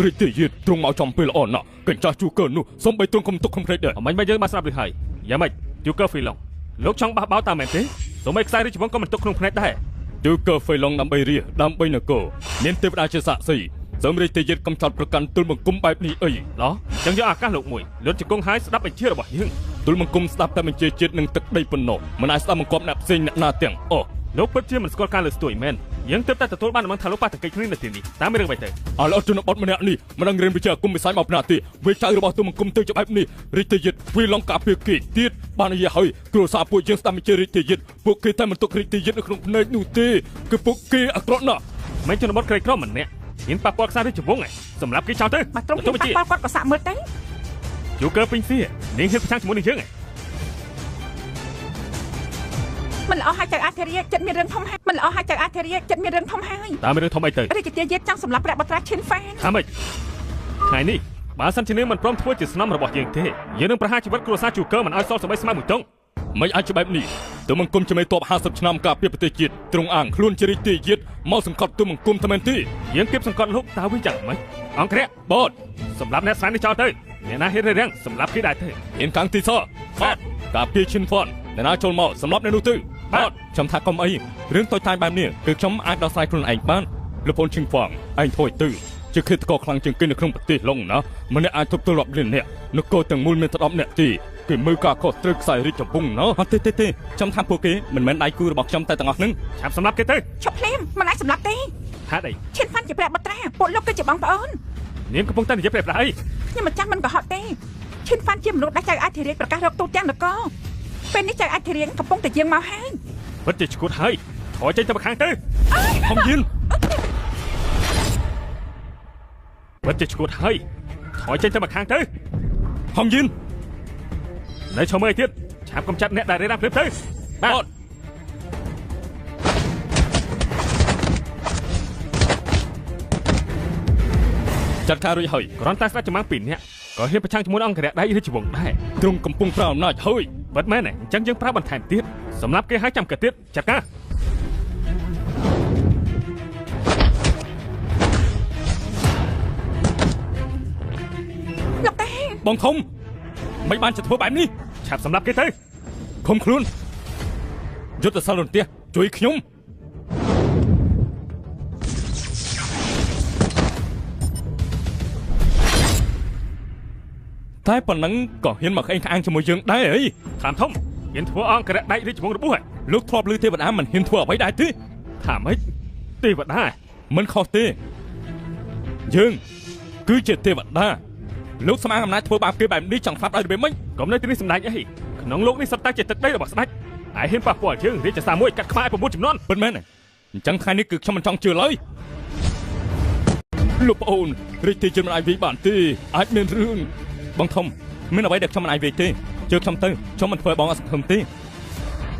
រាជទាយាទទ្រង់មកចំពេលល្អណាស់កញ្ចាស់ជូកើនោះសំបីទ្រង់កុំទុកកំភ្លេចដែរអមិញបើយើងបានស្រាប់ឬហើយយ៉ាងម៉េចជូកើហ្វីឡុងលោកចង់បះបោតាមមែនទេសូម្បីខ្សែរាជវង្សក៏មិនទុកក្នុងភ្នែកដែរជូកើហ្វីឡុងដើម្បីរាជដើម្បីនគរមានទេវតាជាសាក្សី សូមរាជទាយិតកំចាត់ប្រកាន់ទូលបង្គំបែបនេះអីឡោះចឹងយកអាកាសលោកមួយលុតជង្គង់ហើយស្ដាប់បញ្ជារបស់យើងទូលបង្គំស្ដាប់តែបញ្ជាជាតិនឹងទឹកដីប៉ុណ្ណោះមិនអាចស្ដាប់បង្គាប់អ្នកផ្សេងអ្នកណាទាំងអស់លោកពិតជាមិនស្គាល់ការលើកស្ទួយមែនយើងទើបតែទទួលបានដំណឹងថាលោកប៉ះតកិច្ចគ្នានៅទីនេះតាមរឿងអ្វីទៅឥឡូវជនបទម្នាក់នេះមិនដឹងរៀនវិជ្ជាគុំវិស័យមកផ្នែកទេវាចៅរបស់ទូលបង្គំទៅច្បាប់នេះរាជទាយិតវាឡងការពារគេទៀតបាននិយាយហើយគ្រួសារពួកយើងស្ដាប់បញ្ជារាជទាយិតពួកគេតែមិនទុករាជទាយិតនៅក្នុងភ្នែកនោះទេគឺពួកគេអាក្រក់ណាស់មិនជនបទក្រីក្រម្នាក់ហ៊ានប៉ះពាល់ខ្សែរាជវង្សឯងសម្រាប់គេចោលទៅមកត្រង់ទៅប៉ះពាល់គាត់ក៏សាក់មើលទៅយូកើពេញសៀនាងហ៊ានប្រឆាំងជាមួយនឹងយើងឯងមិនល្អហើយចៅអធិរាជចិត្តមានរឿងធំហើយមិនល្អហើយចៅអធិរាជចិត្តមានរឿងធំហើយតាមរឿងធំអីទៅរាជទាយិតចង់សម្លាប់ព្រះបត្រាឈិនហ្វានថាម៉េចថ្ងៃនេះបើសិនជានាងមិនព្រមធ្វើជាស្នំរបស់យើងទេយើងនឹងប្រហារជីវិតគ្រួសារជូកើមិនឲ្យសល់សម្បៃស្មៅមួយទងមិនអាចជាបែបនេះទូលបង្គំជាមេទ័ព50ឆ្នាំការពារប្រទេសជាតិទ្រង់អាងខ្លួនជារាជទាយិតមកសង្កត់ទូលបង្គំតែមែនទេយើងគៀបសង្កត់លោកតើវាយ៉ាងម៉េចអង្គរៈបតសម្រាប់អ្នកស្រាននេះចោលទៅអ្នកណាហ៊ានរាំងសម្រាប់គេដែរទេហ៊ានកាំងទីសបតការពារឈិនហ្វនអ្នកណាចូលមកសម្រាប់អ្នកនោះទៅបតខ្ញុំថាកុំអីរឿងតូចតាចបែបនេះគឺខ្ញុំអាចដោះស្រាយខ្លួនឯងបានលោកពូនឈិនហ្វនឯងថយទៅជាឃាតករខ្លាំងជាងគេនៅក្នុងប្រទេសឡុងណាម្នាក់អាចទប់ទល់រាប់លានអ្នកនគរទាំងមូលមាន10អ្នកទេគេមើលការខុសត្រូវខ្សែរាជចំពុងណាអត់ទេខ្ញុំថាពួកគេមិនមែនដៃគូរបស់ខ្ញុំតែទាំងអស់ហ្នឹងឆាប់សម្លាប់គេទៅឈប់ភ្លាមមិនអាចសម្លាប់ទេហេតុអីឈិនហ្វាន់ជាព្រះបត្រាពួកលោកគឺជាបងប្អូននាងកំពុងតែនិយាយប្រាប់អីខ្ញុំមិនចាំមិនកុហកទេឈិនហ្វាន់ជាមនុស្សដែលចៅអធិរាជប្រកាសរកទូទាំងនគរពេលនេះចៅអធិរាជកំពុងតែយាងមកហើយពិតជាឈួតហើយថយចេញទៅខាងទៅហំយិនពិតជាឈួតហើយថយចេញទៅខាងទៅហំយិននៅឈ្មោះអីទៀតឆាប់កំចាត់អ្នកដែលរៀបរាប់ទៅបាទចាត់ការរួចហើយគ្រាន់តែស្ដេចចម្បាំង2នាក់ក៏ហ៊ានប្រឆាំងជាមួយអង្គរៈដៃរាជវង្សដែរទ្រង់កំពុងប្រើអំណាចហើយពិតមែនទេអញ្ចឹងយើងប្រើបន្ថែមទៀតសម្រាប់គេឲ្យចាំកាទៀតចាត់ការលោកតាបងធំមិនបានจะធ្វើបែបនេះឆាប់សម្រាប់គេទៅឃុំខ្លួនយុទ្ធសាស្ត្ររន្ទះជួយខ្ញុំតែប៉ុណ្ណឹងក៏ហ៊ានមកក្អេងក្អាងជាមួយយើងដែរអីតាមធំហ៊ានធ្វើអង្គរៈដៃរាជវង្សរបួសលោកធ្លាប់ឮទេវតាមិនហ៊ានធ្វើអ្វីដែរទេថាម៉េចទេវតាមិនខុសទេយើងគឺជាទេវតាលោកស្មារអំណាចធ្វើបាបគេបែបនេះចង់ស្លាប់ដោយរបៀបម៉េចកុំនៅទីនេះសម្ដែងអីក្នុងលោកនេះសុទ្ធតែជាទឹកដីរបស់ស្ដេចហើយហ៊ានប៉ះពាល់យើងរាជសារមួយកាត់ក្បាល9ចំនួនពិតមែនអញ្ចឹងថ្ងៃនេះគឺខ្ញុំមិនចង់ជឿឡើយលោកប្អូនរាជទាយិតមិនអាចវិបានទេអាចមានរឿងបងធំមានអ្វីដែលខ្ញុំមិនអាចវិទេជឿខ្ញុំទៅខ្ញុំមិនធ្វើបងអត់សង្ឃឹមទេ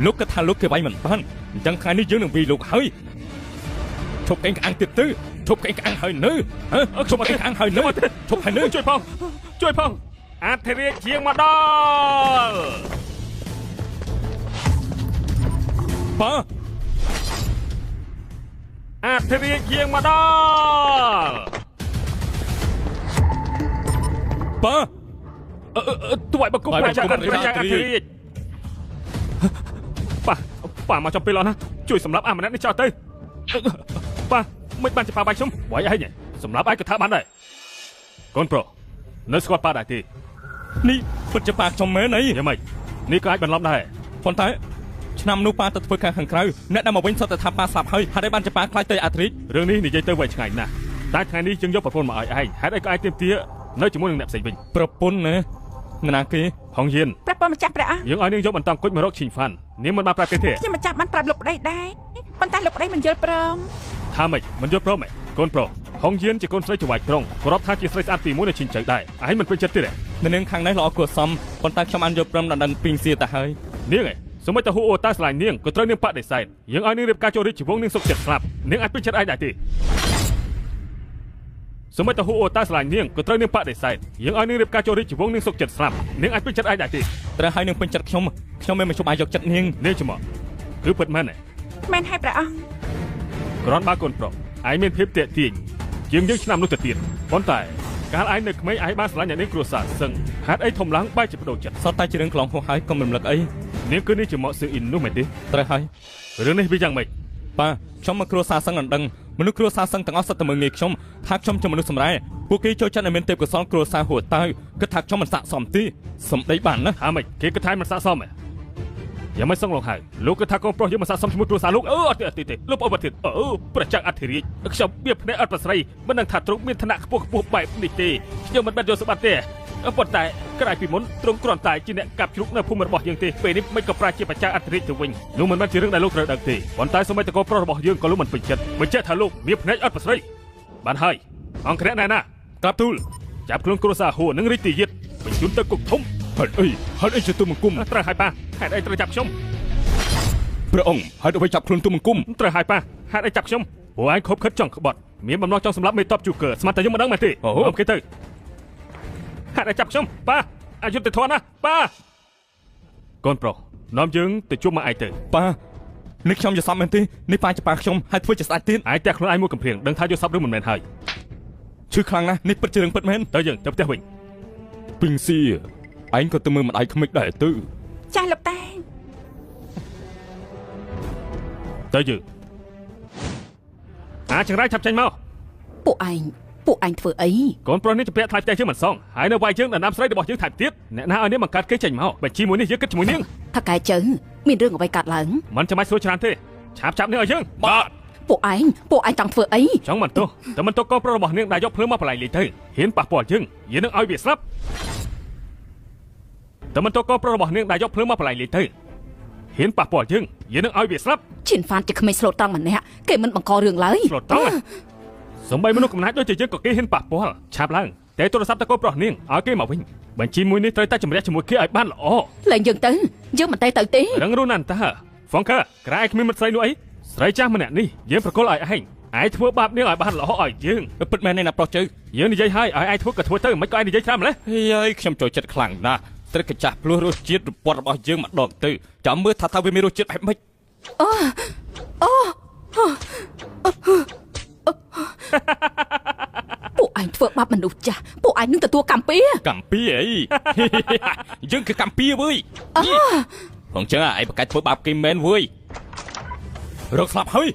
លោកគិតថាលោកគេវាយមិនបានអញ្ចឹងថ្ងៃនេះយើងនឹងវិលោកហើយឈប់កេងក្អាងទៀតទៅឈប់កេងក្អាងហើយនៅឈប់កេងក្អាងហើយនៅឈប់ហើយនៅជួយផងអធិរាជជាងមកដល់ប៉ាអធិរាជជាងមកដល់ប៉ាទួយបកុំប្រចាំអធិរាជប៉ាមកចំពេលអស់ណាជួយសម្រាប់អាម្នាក់នេះចោលទៅប៉ាមិនបានជាប៉ាបាយខ្ញុំវាយអីសម្រាប់ឯងក៏ថាបានដែរកូនប្រុសនៅស្គាល់ប៉ាដែរទេនេះពិតជាប៉ាខ្ញុំមែនអីយ៉ាងម៉េចនេះក៏អាចបន្លំដែរប៉ុន្តែឆ្នាំនោះប៉ាទៅធ្វើការខាងក្រៅអ្នកដែលមកវិញសុទ្ធតែថាប៉ាស្លាប់ហើយហេតុអីបានជាប៉ាខ្លាចទៅអធិរាជរឿងនេះនិយាយទៅវែងឆ្ងាយណាស់តែថ្ងៃនេះយើងយកប្រពន្ធមកឲ្យឯងហេតុអីក៏អាចទាមទារនៅជាមួយនឹងអ្នកផ្សេងវិញប្រពន្ធណាណាគេហងយៀនប្រពន្ធម្ចាស់ព្រះអង្គយើងឲ្យនាងយកបន្តគុជមករកឈីងហ្វាន់នាងមិនបានប្រាប់ទេខ្ញុំម្ចាស់បានប្រាប់លោកប្តីដែរប៉ុន្តែលោកប្តីមិនយល់ព្រមថាម៉េចមិនយល់ព្រមហ៎កូនប្រុសហងយៀនជាកូនស្រីច្រវាច់ត្រង់គោរពថាជាស្រីស្អាតទី1នៅឈិនជើដែរឯងមិនពេញចិត្តទេនាងខាងនេះល្អគួរសមប៉ុន្តែខ្ញុំបានយល់ព្រមដល់ដឹងពីងសៀទៅហើយនាងឯងសូម្បីតែហ៊ូអូតាស្លាញ់នាងក៏ត្រូវនាងបដិសេធយើងឲ្យនាងរៀបការចូលរាជវង្សនាងសុខចិត្តស្លាប់នាងអាចពេញចិត្តឯងដែរទេសូម្បីតែហ៊ូអូតាស្លាញ់នាងក៏ត្រូវនាងបដិសេធយើងឲ្យនាងរៀបការចូលរាជវង្សនាងសុខចិត្តស្លាប់នាងអាចពេញចិត្តឯងដែរទេត្រូវឲ្យនាងពេញចិត្តខ្ញុំមិនមកជុំអាចយកចិត្តនាងច្មោះគឺពិតមែនទេមែនហើយព្រះអង្គគ្រាន់បើកូនប្រុសឯងមានភាពទាក់ទាញយើងឆ្នាំនោះទៅទៀតប៉ុន្តែកាលឯងនៅក្មេងឯងបានស្រឡាញ់អ្នកនាងគ្រួសារសឹងហេតុអីធំឡើងបែរជាបដូរចិត្តសតតែជារឿងកន្លងហួសហើយកុំរំលឹកអីនាងគឺនេះជាមកស៊ឺអ៊ីននោះមែនទេត្រូវហើយរឿងនេះវាយ៉ាងម៉េច ប៉ាខ្ញុំមកគ្រួសារសឹងអណ្ដឹងមនុស្សគ្រួសារសឹងទាំងអស់សិតតែមើងងាយខ្ញុំថាខ្ញុំជាមនុស្សសម្រែពួកគេចូលចិត្តឲ្យមានទេពកោសល្យគ្រួសារហួតតើគិតថាខ្ញុំមិនស័ក្តិសមទេសំដីបានណាថាម៉េចគេគិតថាមិនស័ក្តិសមយ៉ាងមិនសឹងលោកហើយលោកគិតថាកូនប្រុសយើងមិនស័ក្តិសមជាមួយគ្រួសារលោកអត់ទេលោកប្អូនទៀតព្រះច័ក្រអធិរាជខ្ញុំវាភ្នែកអត់ប្រស្រីមិនដឹងថាទ្រង់មានឋានៈខ្ពស់បែបនេះទេខ្ញុំមិនបាត់យកសម្បត្តិទេប៉ុន្តែក្រោយពីមុនទ្រង់គ្រាន់តែជាអ្នកកាប់ជ្រូកនៅភូមិរបស់យើងទេពេលនេះមិនក៏ប្រាជាបច្ចាអធិរាជទៅវិញនោះមិនមែនជារឿងដែលលោកត្រូវដឹងទេប៉ុន្តែសម័យតកូនប្រុសរបស់យើងក៏លោកមិនពេញចិត្តបញ្ជាក់ថាលោកមានភ្នែកអត់ប្រស្រីបានហើយអង្គរៈណែណាក្រាបទូលចាប់ខ្លួនគ្រួសារហួរនឹងរាជទាយាទបញ្ជូនទៅគុកធំហេតុអីជាទូមង្គមត្រូវហើយប៉ាហេតុអីត្រូវចាប់ខ្ញុំព្រះអង្គហេតុអ្វីចាប់ខ្លួនទូមង្គមត្រូវហើយប៉ាហេតុអីចាប់ខ្ញុំព្រោះឯងខົບខិតចង់ក្បត់មានបំណងចង់សម្លាប់មេតបជូកើស្មានតែយើងមិនដឹងមែនទេអូខេទៅហេតុអីចាប់ខ្ញុំប៉ាអយុត្តិធម៌ណាប៉ាកូនប្រុសនាំយើងទៅជួបមកឯងទៅប៉ានេះខ្ញុំយល់សពមែនទេនេះប៉ាជាប៉ាខ្ញុំហើយធ្វើជាស្ដេចទៀតឯងតែខ្លួនឯងមួយកំព្រៀងដឹងថាយល់សពឬមិនមែនហើយឈឺខ្លាំងណាស់នេះពិតជារឿងពិតមែនទៅយើងទៅផ្ទះវិញពីងស៊ីឯងក៏ទៅមើលម្ដាយក្មេកដែរទៅចាស់លោកតាទៅយើងអាចង្រៃឆាប់ចេញមកពួកឯងធ្វើអីកូនប្រុសនេះទៅពាក់ថ្លៃផ្ទះយើងមិនសងហើយនៅវាយយើងដល់ណាំស្រីរបស់យើងថែមទៀតអ្នកណាឲ្យនេះបង្កើតគេចេញមកបញ្ជីមួយនេះយើងគិតជាមួយនាងថាកែជើមានរឿងអ្វីកាត់ឡើងមិនចាំបាច់សួរច្រើនទេឆាប់នេះឲ្យយើងបាទពួកឯងចង់ធ្វើអីចង់មិនទោសតែមិនទោសកូនប្រុសរបស់នាងដែលយកភ្លើងមកបលែងលេងទៅហ៊ានប៉ះពាល់យើងនឹងឲ្យវាស្លាប់តែមិនទោសកូនប្រុសរបស់នាងដែលយកភ្លើងមកបលែងលេងទៅហ៊ានប៉ះពាល់យើងនឹងឲ្យវាស្លាប់ឈិនហ្វានជាក្មេងស្លូតត្រង់ម្នាក់គេមិនបង្ករឿងឡើយស្លូតត្រង់សំបីមនុស្សកំណាចដូចជាយើងក៏គេហ៊ានប៉ះពាល់ឆាប់ឡើងតែទូរស័ព្ទតកូនប្រុសនាងឲ្យគេមកវិញបញ្ជីមួយនេះត្រូវតែជំរះជាមួយគេឲ្យបានល្អលែងយើងទៅយើងមិនទៅទេរឹងរូណាន់តាហ្វងកាក្រែគ្មានមិត្តស្រីនោះអីស្រីចាស់ម្នាក់នេះយើងប្រកល់ឲ្យឯងធ្វើបាបនាងឲ្យបានល្អឲ្យយើងពិតមែនទេណាប្រុសជើយើងនិយាយឲ្យឯងធ្វើក៏ធ្វើទៅមិនក៏ឯងនិយាយច្រើនម្លេះហើយខ្ញុំចូលចិត្តខ្លាំងណាស់ត្រូវកញ្ចាស់ភ្លោះរសជាតិរបស់យើងម្ដងទៅចាំមើលថាវាមានរសជាតិបែបម៉េចពួកឯងធ្វើបាបមនុស្សចាស់ពួកឯងនឹងទទួលកម្មពៀអីយើងគឺកម្មពៀវើយផងចឹងឯងប្រកាសធ្វើបាបគេមែនវើយរកស្លាប់ហើយ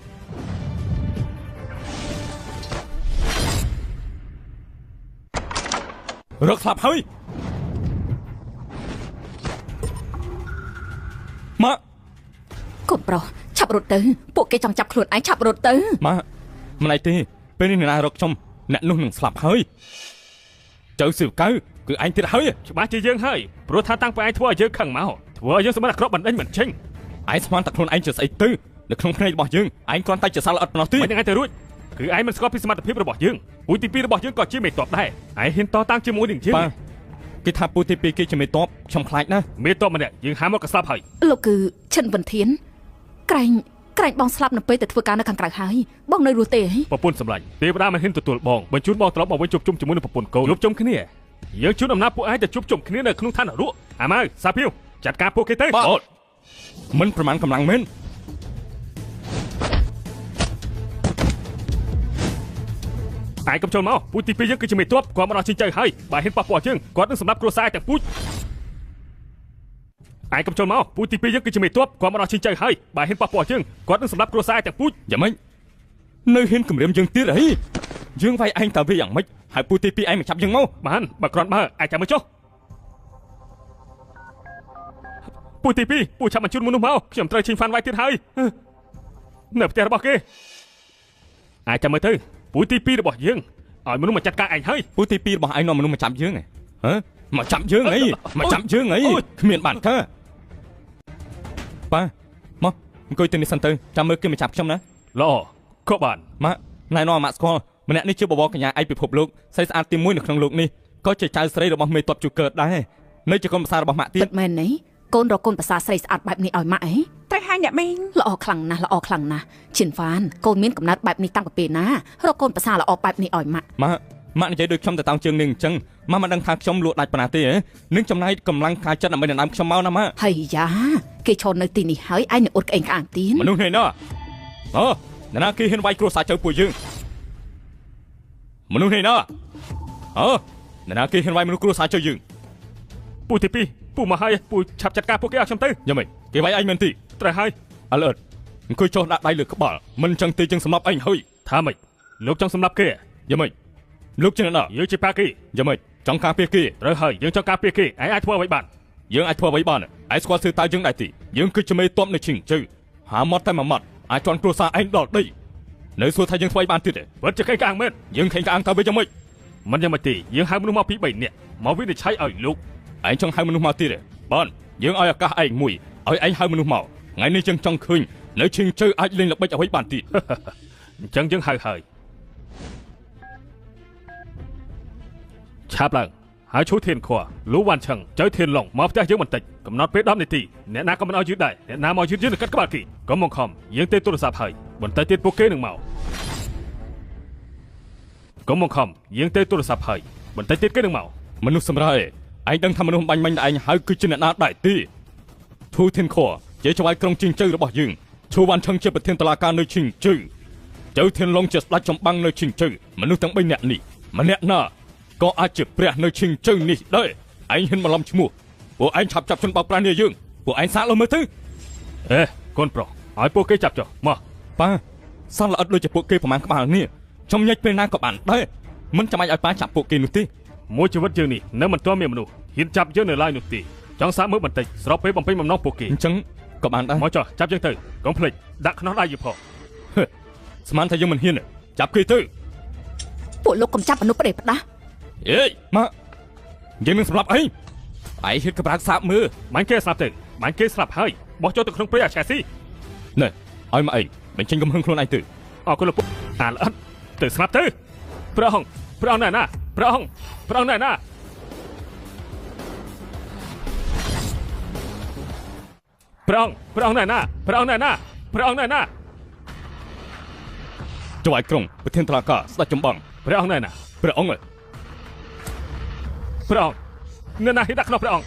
ម៉ាក់កូនប្រុសឆាប់រត់ទៅពួកគេចង់ចាប់ខ្លួនឯងឆាប់រត់ទៅម៉ាក់មិនអីទេពេលនេះអ្នករកខ្ញុំអ្នកនោះនឹងស្លាប់ហើយចៅសិវកៅគឺឯងទៀតហើយច្បាស់ជាយើងហើយព្រោះថាតាំងពីឯងធ្វើឲ្យយើងខឹងមកធ្វើឲ្យយើងសម្បត្តិអាក្រក់បណ្ដេញមិនចេញឯងស្មានតែខ្លួនឯងជាស្អីទៅនៅក្នុងភ្នែករបស់យើងឯងគ្រាន់តែជាសាឡអត់ប៉ុណ្ណោះទេមិនយ៉ាងឯងទៅរួចគឺឯងមិនស្គាល់ពីសមត្ថភាពរបស់យើងពូទី2របស់យើងក៏ជាមេតបដែរឯងហ៊ានតតាំងជាមួយនឹងយើងគេថាពូទី2គេជាមេតបខ្ញុំខ្លាចណាស់មេតបម្នាក់យើងហាមកក៏ស្លាប់ហើយលោកគឺឈិនវិនធានក្រែងបងស្លាប់នៅពេលតែធ្វើការនៅខាងក្រៅហើយបងនៅរស់ទេប្រពន្ធសម្លាញ់ទេវតាមិនហ៊ានទទួលបងបញ្ជូនបងត្រឡប់មកវិញជួបជុំជាមួយនឹងប្រពន្ធកូនជួបជុំគ្នាយើងជួនអំណាចពួកឯងទៅជួបជុំគ្នានៅក្នុងឋាននរកអាម៉ៅសាភីវចាត់ការពួកគេទៅមិនប្រមាណកម្លាំងមែនឯងកុំចូលមកពូទី2យើងគឺជាមេតបគាត់មិនអត់ជិះចៅហើយបើហ៊ានប៉ះពាល់យើងគាត់នឹងសម្លាប់គ្រួសារទាំងពូជឯងកុំចូលមកពូទី2យើងគឺជាមេតបគាត់មិនអត់ជិះចៅហើយបើហ៊ានប៉ះពាល់យើងគាត់នឹងសម្លាប់គ្រួសារទាំងពូជយ៉ាងម៉េចនៅហ៊ានគម្រាមយើងទៀតអីយើងវាយឯងតើវាយ៉ាងម៉េចហើយពូទី2ឯងមកចាប់យើងមកបានបើគ្រាន់បើឯងចាំមើលចុះពូទី2ពូឆាប់បញ្ជូនមនុស្សមកខ្ញុំត្រូវឈិញហ្វាន់វាយទៀតហើយនៅផ្ទះរបស់គេអាចចាំមើលទៅពូទី2របស់យើងឲ្យមនុស្សមកចាត់ការឯងហើយពូទី2របស់ឯងនាំមនុស្សមកចាប់យើងហ៎មកចាប់យើងអីគ្មានបានកើប៉ាមកអង្គុយទៅនេះសិនទៅចាំមើលគេមកចាប់ខ្ញុំណាល្អក៏បានម៉ាក់ណែនាំម៉ាក់ស្គាល់ម្នាក់នេះជាបបរកញ្ញាឯកពិភពលោកស្រីស្អាតទី1នៅក្នុងលោកនេះក៏ជាចៅស្រីរបស់មេតបជូកើតដែរនៅជាកូនប្រសាររបស់ម៉ាក់ទៀតពិតមែនទេកូនរកកូនប្រសារស្រីស្អាតបែបនេះឲ្យម៉ាក់អីត្រូវហើយអ្នកមីងល្អខ្លាំងណាស់ឈិនហ្វានកូនមានកំណត់បែបនេះតាំងពីពេលណារកកូនប្រសារល្អបែបនេះឲ្យម៉ាក់និយាយដូចខ្ញុំទៅតោងជើងនាងអញ្ចឹងម៉ាក់មិនដឹងថាខ្ញុំលក់ដាច់ប៉ុណ្ណាទេនឹងចំណាយកម្លាំងកាយចិត្តដើម្បីដណ្ដើមខ្ញុំមកណាម៉ាក់ហើយយ៉ាគេឈរនៅទីនេះហើយឯងនឹងអត់ក្អេងក្អាងទៀតមនុស្សនេះណ៎អ្នកណាគេហ៊ានវាយគ្រួសារចៅពួកយើងមនុស្សនេះណ៎អ្នកណាគេហ៊ានវាយមនុស្សគ្រួសារចៅយើងពូទី2ពូមកហើយពូឆាប់ចាត់ការពួកគេឲ្យខ្ញុំទៅយ៉ាងម៉េចគេវាយឯងមែនទីត្រូវហើយអើលអត់ អង្គុយចុះដាក់ដៃលើក្បាលមិនចឹងទេចឹងសម្រាប់ឯងហើយថាម៉េចលោកចង់សម្លាប់គេយ៉ាងម៉េចលោកជាអ្នកណាយើងជាប៉ាគីយ៉ាងម៉េចចង់ការពារគេត្រូវហើយយើងចង់ការពារគេឯងអាចធ្វើអ្វីបានយើងអាចធ្វើអ្វីបានឯងស្គាល់សឿតើយើងដែរទីយើងគឺជាមេតបនៅឈិងជើហាមាត់តែមួយមាត់អាចជន់គ្រួសារឯងដល់ដីនៅសួរថាយើងធ្វើបានទៀតទេពិតជាខេងក្អាងមែនយើងខេងក្អាងទៅវិញយ៉ាងម៉េចមិនយ៉ាងម៉េចទេយើងហៅមនុស្សមកពី3នាក់មកវិនិច្ឆ័យឲ្យលោកឯងចង់ហៅមនុស្សមកទៀតទេបានយើងឲ្យឱកាសឯងមួយឲ្យឯងហៅមនុស្សមកថ្ងៃនេះយើងចង់ឃើញនៅឈិងជើអាចលេងល្បិចអ្វីបានទៀតអញ្ចឹងយើងហៅហើយឆាប់ឡើងហើយឈូធានខួលូវ៉ាន់ឆឹងចៅធានឡុងមកផ្ទះយើងបន្តិចកំណត់ពេល10នាទីអ្នកណាក៏មិនឲ្យយឺតដែរអ្នកណាមកយឺតយើងនឹងកាត់ក្បាលគេកុំមកខំយើងទេទូរស័ព្ទហើយបន្តិចទៀតពួកគេនឹងមកកុំមកខំយើងទេទូរស័ព្ទហើយបន្តិចទៀតគេនឹងមកមនុស្សសម្រាប់ឯងដឹងថាមនុស្សបាញ់មិញឯងហើយគឺជាអ្នកណាដែរទេឈូធានខួជាចៅក្រុងឈិងជើរបស់យើងឈូវ៉ាន់ឆឹងជាប្រធានតុលាការនៅឈិងជើចៅធានឡុងជាស្ដេចចម្បាំងនៅឈិងជើមនុស្សទាំង3នាក់នេះម្នាក់ណាក៏អាចជាព្រះនៅឈិងជើនេះដែរឯងហ៊ានបន្លំឈ្មោះពួកឯងឆាប់ចាប់ជនបោកប្រាស់នេះយើងពួកឯងសាកលើមើលទៅកូនប្រុសឲ្យពួកគេចាប់ចុះមកប៉ាសន្លល្អិតដូចជាពួកគេប្រមាណក្បាលនេះចំញែកពេលណាក៏បានដែរមិនចាំបាច់ឲ្យប៉ាចាប់ពួកគេនោះទេមួយជីវិតយើងនេះនៅមិនទាន់មានមនុស្សហ៊ានចាប់យើងនៅឡើយនោះទេចង់សាកមើលបន្តិចស្របពេលបំពេញបំណងពួកគេអញ្ចឹងក៏បានដែរមកចុះចាប់យើងទៅកុំភ្លេចដាក់ខ្នោះដៃយើងផងស្មានថាយើងមិនហ៊ានចាប់គេទៅពួកលោកកុំចាប់មនុស្សប្រេះផ្ដាស់អេមកយើងនឹងសម្លាប់អីឯងហ៊ានក្បាលសាបមើលបាញ់គេស្លាប់ទៅបាញ់គេស្លាប់ហើយបោះចូលទៅក្នុងព្រៃអាឆាស៊ីណែឲ្យមកអីបញ្ចេញកំហឹងខ្លួនឯងទៅអរគុណលោកពុកអាល្អិតទៅស្លាប់ទៅព្រះអង្គណែណាព្រះអង្គណែណាព្រះអង្គណែណាចៅឯកក្រុងប្រធានតុលាការស្ដេចចម្បាំងព្រះអង្គណែណាព្រះអង្គអ្នកណាហ៊ានដាក់ខ្នោះព្រះអង្គ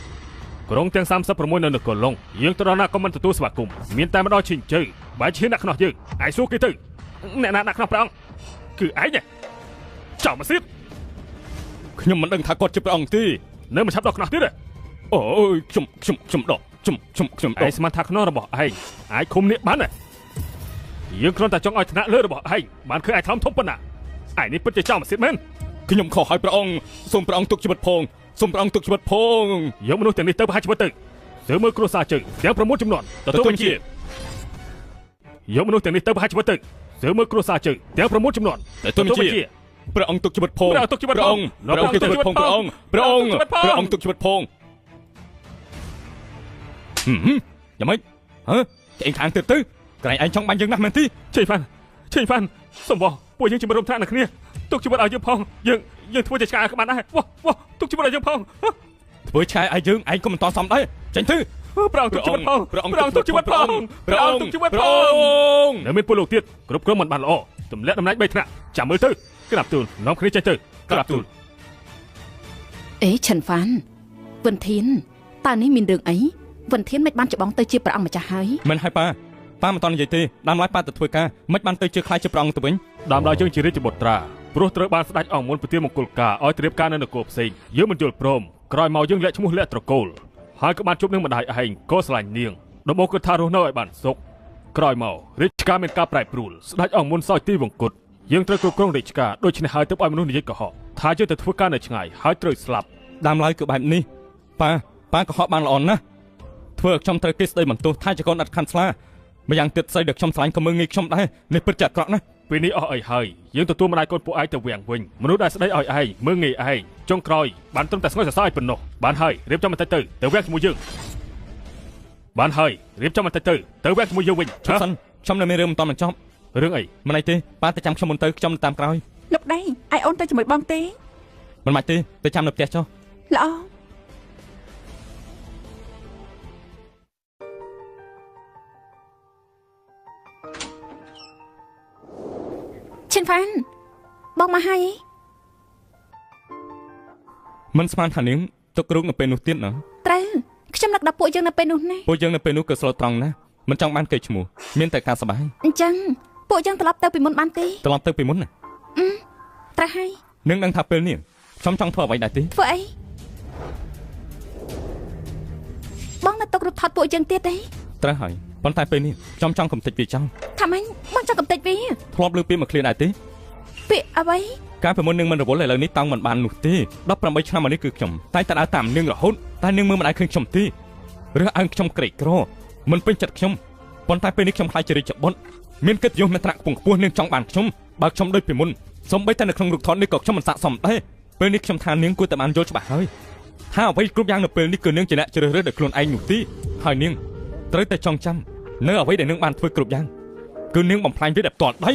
ក្រុងទាំង36នៅនគរឡុងយើងទៅដល់ណាក៏មិនទទួលស្វាគមន៍មានតែម្ដងឈិញជើបើឈានដាក់ខ្នោះយើងឯងសួរគេទៅអ្នកណាដាក់ខ្នោះព្រះអង្គគឺឯងចោលមកស៊ីខ្ញុំមិនដឹងថាគាត់ជាព្រះអង្គទេនៅមិនឆាប់ដល់ខ្នោះទៀតអូយខ្ញុំដកខ្ញុំឯងស្មានថាខ្នោះរបស់ឯងអាចឃុំនេះបានយើងគ្រាន់តែចង់ឲ្យឋានៈលើរបស់ឯងបានឃើញឯងថ្លំធំប៉ុណ្ណាឯងនេះពិតជាចោលមកស៊ីមែនខ្ញុំខុសហើយព្រះអង្គសូមព្រះអង្គទុកជីវិតផងយកមនុស្សទាំងនេះទៅប្រហារជីវិតទៅស៊ើមើលគ្រួសារជើងទាំង6ចំនួនទទួលបញ្ជាយកមនុស្សទាំងនេះទៅប្រហារជីវិតទៅស៊ើមើលគ្រួសារជើងទាំង6ចំនួនទទួលបញ្ជាព្រះអង្គទុកជីវិតផងព្រះអង្គទុកជីវិតផងព្រះអង្គទុកជីវិតផងយ៉ាងម៉េចឯងខាងទៅកន្លែងឯងចង់បាញ់យើងណាស់មែនទេឆេងហ្វាន់សំបោះពួកយើងជាមួយរំធាននឹងគ្នាទុកជីវិតឲ្យយើងផងយើងធ្វើជាឆ្កែក្បានដែរវ៉ាទុកជីវិតឲ្យយើងផងធ្វើឆ្កែឲ្យយើងឯងក៏មិនតសមដែរចេញទៅព្រះអង្គទុកជីវិតផងព្រះអង្គទុកជីវិតផងនៅមានពលលោកទៀតគ្រប់គ្រងមិនបានល្អទម្លាក់តំណែង3ថ្នាក់ចាំមើលទៅក្រាបទូលនាំគ្នាចេញទៅក្រាបទូលឆិនហ្វាន់វិនធានតើនេះមានរឿងអីវិនធានមិនបានច្បងទៅជាព្រះអង្គម្ចាស់ហើយមិនហើយប៉ាមិនតន់និយាយទេដើមឡើយប៉ាទៅធ្វើការមិនបានទៅជាខ្លាយជាព្រះអង្គទៅវិញដើមឡើយយើងជារាជបុត្រាព្រោះត្រូវបានស្ដេចអង្គមុនប្រទានមង្គលការឲ្យត្រៀមការនៅនគរផ្សេងយើងមិនយល់ព្រមក្រោយមកយើងលាក់ឈ្មោះលាក់ត្រកូលហើយក៏បានជួបនឹងម្ដាយឯងក៏ស្រឡាញ់នាងដំបូងគិតថារស់នៅឲ្យបានសុខក្រោយមករាជការមានការប្រែប្រួលស្ដេចអង្គមុនសោយទីវង្គតយើងត្រូវគ្រប់គ្រងរាជការដូច្នេះហើយទើបឲ្យមនុស្សនិយាយកុហកថាយើងទៅធ្វើការនៅឆ្ងាយហើយត្រូវស្លាប់ដើមឡើយគឺបែបនេះប៉ាកុហកបានល្អណាស់ធ្វើឲ្យខ្ញុំត្រូវគេស្ដីបន្ទោសថាជាកូនអត់ខាន់ស្លាម្យ៉ាងទៀតស្អីដែលខ្ញុំឆ្លាញ់ក៏មើងងាយខ្ញុំដែរនេះពិតជាអាក្រក់ណាស់ពេលនេះអស់អីហើយយើងទទួលម្ដាយកូនពួកឯងទៅវាំងវិញមនុស្សដែលស្ដីឲ្យឯងមើងងាយឯងចុងក្រោយបានត្រឹមតែស្ងើសរសើរឲ្យប៉ុណ្ណោះបានហើយរៀបចំបន្តិចទៅវាំងជាមួយយើងបានហើយរៀបចំបន្តិចទៅវាំងជាមួយយើងវិញខ្ញុំនៅមានរឿងមិនតន់បញ្ចប់រឿងអីមិនអីទេប៉ាទៅចាំខ្ញុំមុនទៅខ្ញុំតាមក្រោយលោកដៃឯអូនទៅជាមួយបងទេមិនបាច់ទេទៅចាំនៅផ្ទះចុះល្អឈិនហ្វាន់បងមកហើយមិនស្មានថានាងទុករូបនៅពេលនោះទៀតណាត្រូវខ្ញុំនឹកដល់ពួកយើងនៅពេលនោះណាពួកយើងនៅពេលនោះក៏ស្លូតត្រង់ណាមិនចង់បានគេឈ្មោះមានតែការសប្បាយអញ្ចឹងពួកយើងត្រឡប់ទៅពីមុនបានទេត្រឡប់ទៅពីមុនណាត្រូវហើយនាងដឹងថាពេលនេះខ្ញុំចង់ធ្វើអ្វីដែរទេធ្វើអីបងនៅទុករូបថតពួកយើងទៀតទេត្រូវហើយ ប៉ុន្តែពេលនេះខ្ញុំចង់កំទេចវាចង់ ថាម៉េចបងចង់កំទេចវា ធ្លាប់លើពាក្យមកឃ្លានដែរទេ ពាក្យអ្វី ការពីមុននឹងមិនរវល់ឥឡូវនេះតង់មិនបាននោះទេ18ឆ្នាំមកនេះគឺខ្ញុំតែដើរតាមនាងរហូតតែនាងមើលមិនអាចឃើញខ្ញុំទេរើសអើងខ្ញុំក្រីក្រមិនពេញចិត្តខ្ញុំប៉ុន្តែពេលនេះខ្ញុំខ្លាចជារាជបុត្រមានកិត្តិយសមានត្រាក់ខ្ពង់ខ្ពស់នាងចង់បានខ្ញុំបើខ្ញុំដូចពីមុនសូម្បីតែនៅក្នុងរូបថតនេះក៏ខ្ញុំមិនស័ក្តិសមដែរពេលនេះខ្ញុំថានាងគួរតែបានយល់ច្បាស់ហើយថាអ្វីគ្រប់យ៉ាងនៅពេលនេះគឺនាងជាអ្នកជ្រើសរើសដោយខ្លួនឯងនោះទេហើយនាងត្រូវតែចងចាំនៅអ្វីដែលនាងបានធ្វើគ្រប់យ៉ាងគឺនាងបំផ្លាញវាដោយផ្ទាល់ដៃ